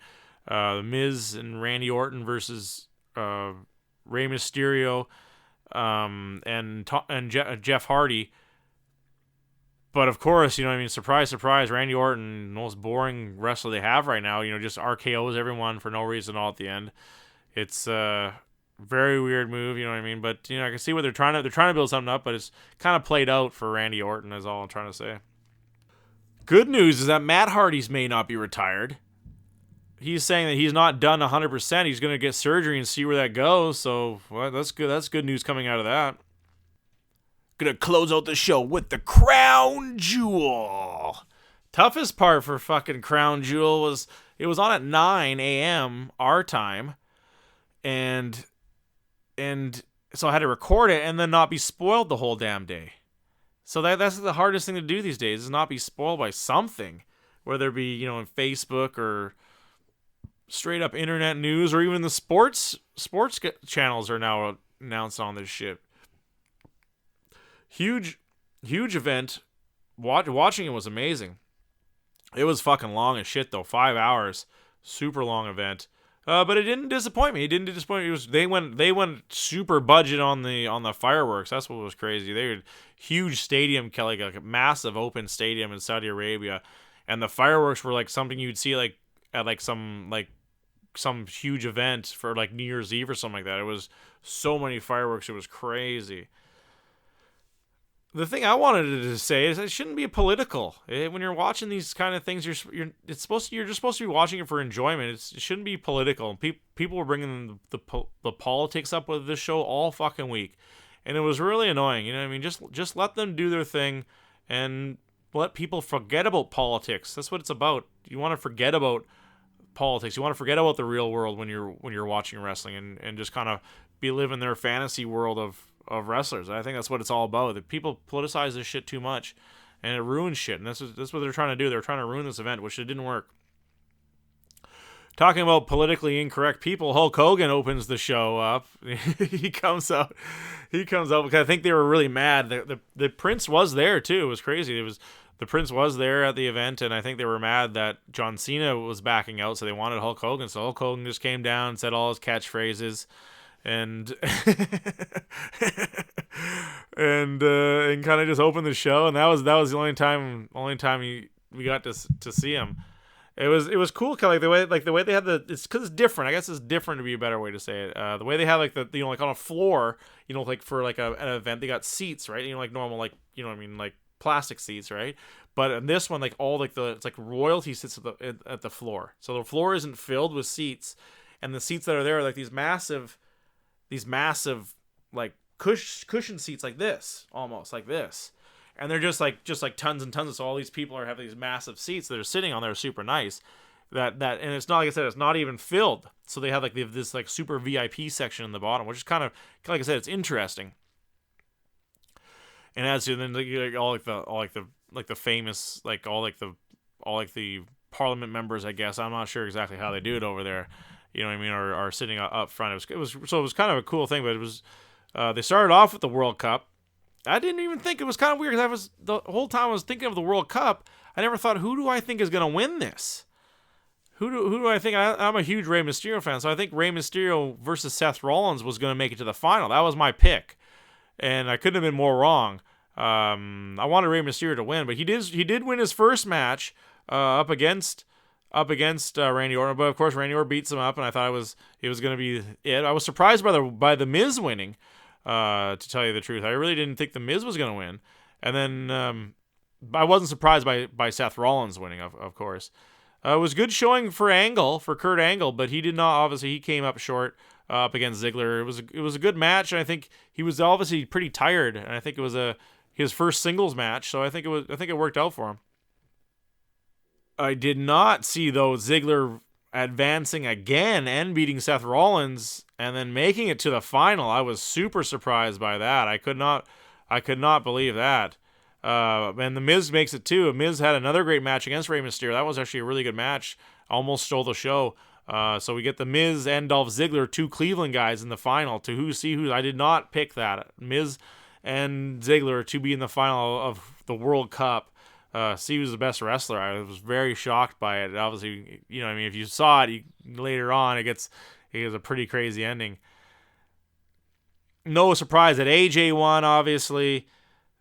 Speaker 3: The Miz and Randy Orton versus Rey Mysterio and Jeff Hardy. But of course, surprise, surprise, Randy Orton, most boring wrestler they have right now, just RKOs everyone for no reason all at the end. It's a very weird move, but I can see what they're trying to build something up, but it's kind of played out for Randy Orton is all I'm trying to say. Good news is that Matt Hardy's may not be retired. He's saying that he's not done 100%. He's going to get surgery and see where that goes. So that's good. That's good news coming out of that. Gonna close out the show with the Crown Jewel. Toughest part for fucking Crown Jewel was it was on at 9 a.m. our time, and so I had to record it and then not be spoiled the whole damn day. So that's the hardest thing to do these days is not be spoiled by something, whether it be in Facebook or straight up internet news or even the sports channels are now announced on this shit. Huge event. Watching it was amazing. It was fucking long as shit though. 5 hours, super long event. But it didn't disappoint me. They went super budget on the fireworks. That's what was crazy. They had huge stadium, like a massive open stadium in Saudi Arabia, and the fireworks were like something you'd see like at like some huge event for like New Year's Eve or something like that. It was so many fireworks. It was crazy. The thing I wanted to say is it shouldn't be political. When you're watching these kind of things, you're just supposed to be watching it for enjoyment. It shouldn't be political. People were bringing the politics up with this show all fucking week, and it was really annoying. Just let them do their thing, and let people forget about politics. That's what it's about. You want to forget about politics. You want to forget about the real world when you're watching wrestling, and just kind of be living their fantasy world of wrestlers. I think that's what it's all about. The people politicize this shit too much, and it ruins shit. And that's what they're trying to do. They're trying to ruin this event, which it didn't work. Talking about politically incorrect people, Hulk Hogan opens the show up. He comes out because I think they were really mad. The Prince was there too. It was crazy. The Prince was there at the event, and I think they were mad that John Cena was backing out, so they wanted Hulk Hogan. So Hulk Hogan just came down and said all his catchphrases. And and kind of just opened the show, and that was the only time we got to see him. It was cool, kind of like the way they had it's because it's different. I guess it's different to be a better way to say it. The way they have like like on a floor, like for like an event, they got seats, right? Like normal, like like plastic seats, right? But in this one, like all like it's like royalty sits at the floor, so the floor isn't filled with seats, and the seats that are there are like these massive like cushion seats like this, almost like this, and they're just like tons and tons of, so all these people have these massive seats that are sitting on there, super nice. and it's not, like I said, it's not even filled. So they have like this like super VIP section in the bottom, which is kind of, like I said, it's interesting. And as to then all the famous, like all the parliament members, I guess. I'm not sure exactly how they do it over there. You know what I mean? Or are sitting up front. It was kind of a cool thing, but it was they started off with the World Cup. I didn't even think, it was kind of weird because the whole time I was thinking of the World Cup. I never thought, who do I think is going to win this? Who do I think? I'm a huge Rey Mysterio fan, so I think Rey Mysterio versus Seth Rollins was going to make it to the final. That was my pick, and I couldn't have been more wrong. I wanted Rey Mysterio to win, but he did win his first match up against Randy Orton, but of course Randy Orton beats him up, and I thought it was going to be it. I was surprised by the Miz winning, to tell you the truth. I really didn't think the Miz was going to win, and then I wasn't surprised by Seth Rollins winning, of course. It was good showing for Kurt Angle, but he did not. Obviously, he came up short up against Ziggler. It was a good match, and I think he was obviously pretty tired, and I think it was his first singles match, so I think it worked out for him. I did not see, though, Ziggler advancing again and beating Seth Rollins and then making it to the final. I was super surprised by that. I could not believe that. And the Miz makes it too. Miz had another great match against Rey Mysterio. That was actually a really good match. Almost stole the show. So we get the Miz and Dolph Ziggler, two Cleveland guys in the final. To who I did not pick that. Miz and Ziggler to be in the final of the World Cup. See who's the best wrestler. I was very shocked by it. Obviously, you know, I mean, if you saw it later on, it gets a pretty crazy ending. No surprise that AJ won, obviously.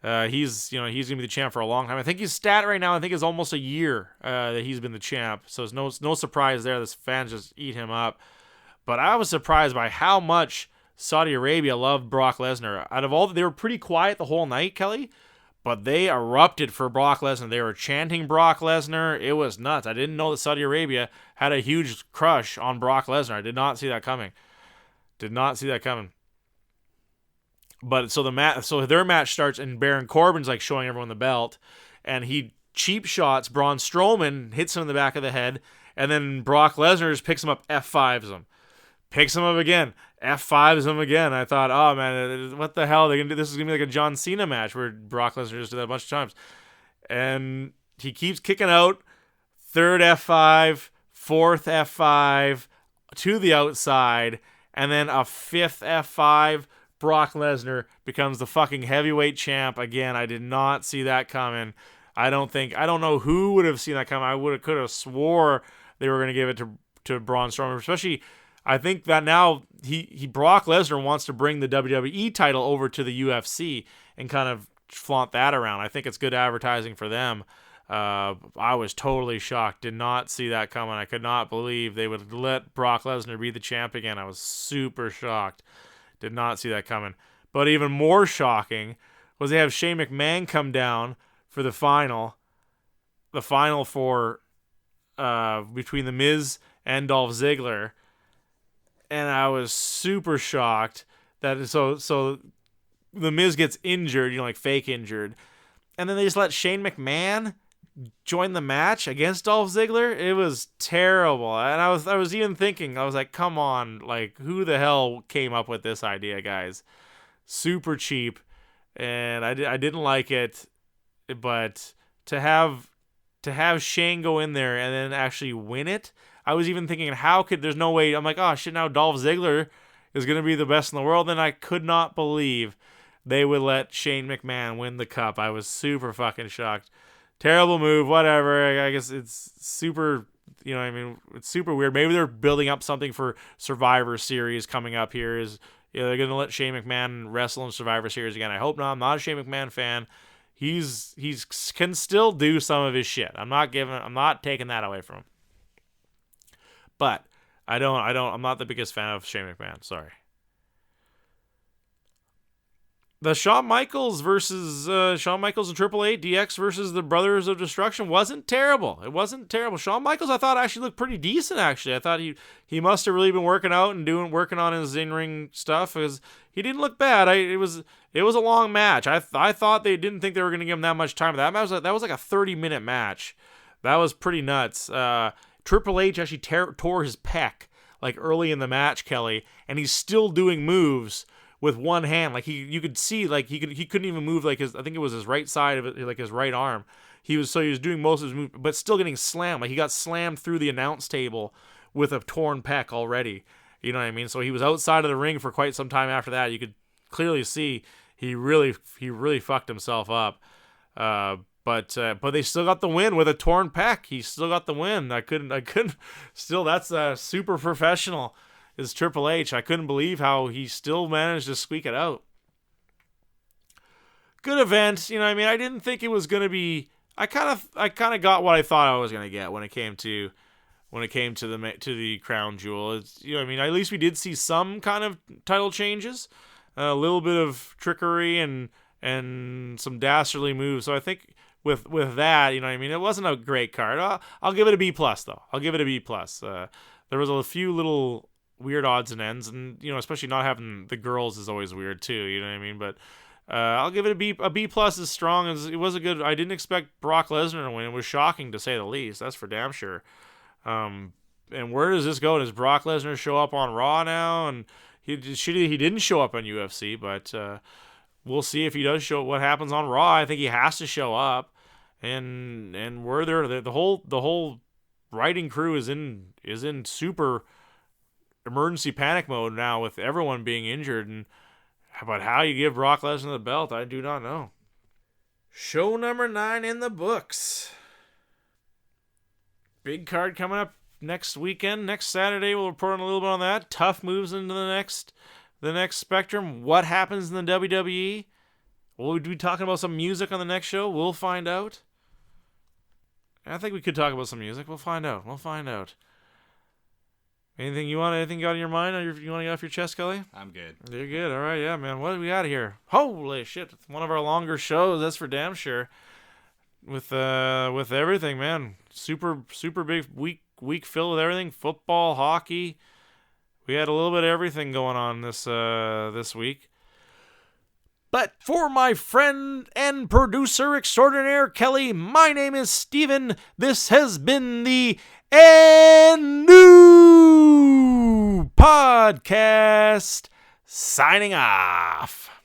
Speaker 3: He's gonna be the champ for a long time. I think his stat right now, I think, is almost a year that he's been the champ. So there's no surprise there. The fans just eat him up. But I was surprised by how much Saudi Arabia loved Brock Lesnar. Out of all, they were pretty quiet the whole night, Kelly, but they erupted for Brock Lesnar. They were chanting Brock Lesnar. It was nuts. I didn't know that Saudi Arabia had a huge crush on Brock Lesnar. I did not see that coming. But so their match starts, and Baron Corbin's like showing everyone the belt, and he cheap shots Braun Strowman, hits him in the back of the head, and then Brock Lesnar just picks him up, F5s him, picks him up again, F5s him again. I thought, oh man, what the hell are they gonna do? This is gonna be like a John Cena match where Brock Lesnar just did that a bunch of times, and he keeps kicking out, third F5, fourth F5 to the outside, and then a fifth F5. Brock Lesnar becomes the fucking heavyweight champ again. I did not see that coming. I don't know who would have seen that coming. Could have swore they were going to give it to Braun Strowman. Especially, I think that now Brock Lesnar wants to bring the WWE title over to the UFC and kind of flaunt that around. I think it's good advertising for them. I was totally shocked. Did not see that coming. I could not believe they would let Brock Lesnar be the champ again. I was super shocked. Did not see that coming. But even more shocking was they have Shane McMahon come down for the final. The final for between The Miz and Dolph Ziggler. And I was super shocked that so The Miz gets injured, like fake injured. And then they just let Shane McMahon join the match against Dolph Ziggler. It was terrible. And I was even thinking, I was like, come on, like, who the hell came up with this idea, guys? Super cheap, and I didn't like it. But to have Shane go in there and then actually win it, I was even thinking, there's no way. I'm like, oh shit, now Dolph Ziggler is gonna be the best in the world. And I could not believe they would let Shane McMahon win the cup. I was super fucking shocked. Terrible move, whatever. I guess it's super, it's super weird. Maybe they're building up something for Survivor Series coming up here. They're going to let Shane McMahon wrestle in Survivor Series again. I hope not. I'm not a Shane McMahon fan. He's can still do some of his shit. I'm not taking that away from him. But I'm not the biggest fan of Shane McMahon. Sorry. The Shawn Michaels and Triple H DX versus the Brothers of Destruction wasn't terrible. It wasn't terrible. Shawn Michaels, I thought, actually looked pretty decent. Actually, I thought he must have really been working out and working on his in-ring stuff, because he didn't look bad. It was a long match. I thought they didn't think they were going to give him that much time. That was like a 30-minute match. That was pretty nuts. Triple H actually tore his pec like early in the match, Kelly, and he's still doing moves with one hand. Like you could see, like he couldn't even move like I think it was his right side of it, like his right arm. He was doing most of his moves, but still getting slammed. Like he got slammed through the announce table with a torn pec already. You know what I mean? So he was outside of the ring for quite some time after that. You could clearly see he really fucked himself up. But they still got the win with a torn pec. He still got the win. I couldn't. Still, that's super professional. Is Triple H? I couldn't believe how he still managed to squeak it out. Good event. You know what I mean? I didn't think it was gonna be. I kind of got what I thought I was gonna get when it came to the crown jewel. It's, you know what I mean? At least we did see some kind of title changes, a little bit of trickery and some dastardly moves. So I think with that, you know what I mean? It wasn't a great card. I'll give it a B+ though. I'll give it a B+. There was a few little weird odds and ends, and you know, especially not having the girls is always weird too. You know what I mean? But I'll give it a B. A B+ as strong as it was a good. I didn't expect Brock Lesnar to win. It was shocking to say the least. That's for damn sure. And where does this go? Does Brock Lesnar show up on Raw now? And he didn't show up on UFC, but we'll see if he does show what happens on Raw. I think he has to show up, and we're there. The whole writing crew is in super emergency panic mode now with everyone being injured. And about how you give Brock Lesnar the belt, I do not know. Show number 9 in the books. Big card coming up next weekend. Next Saturday, we'll report on a little bit on that. Tough moves into the next spectrum. What happens in the WWE? Will we be talking about some music on the next show? We'll find out. I think we could talk about some music. We'll find out. Anything you got on your mind? Or you want to get off your chest, Kelly?
Speaker 2: I'm good.
Speaker 3: You're good. All right, yeah, man. What do we got here? Holy shit! It's one of our longer shows. That's for damn sure. With everything, man. Super big week filled with everything. Football, hockey. We had a little bit of everything going on this week. But for my friend and producer extraordinaire, Kelly, my name is Steven. This has been the andnewpodcast, signing off.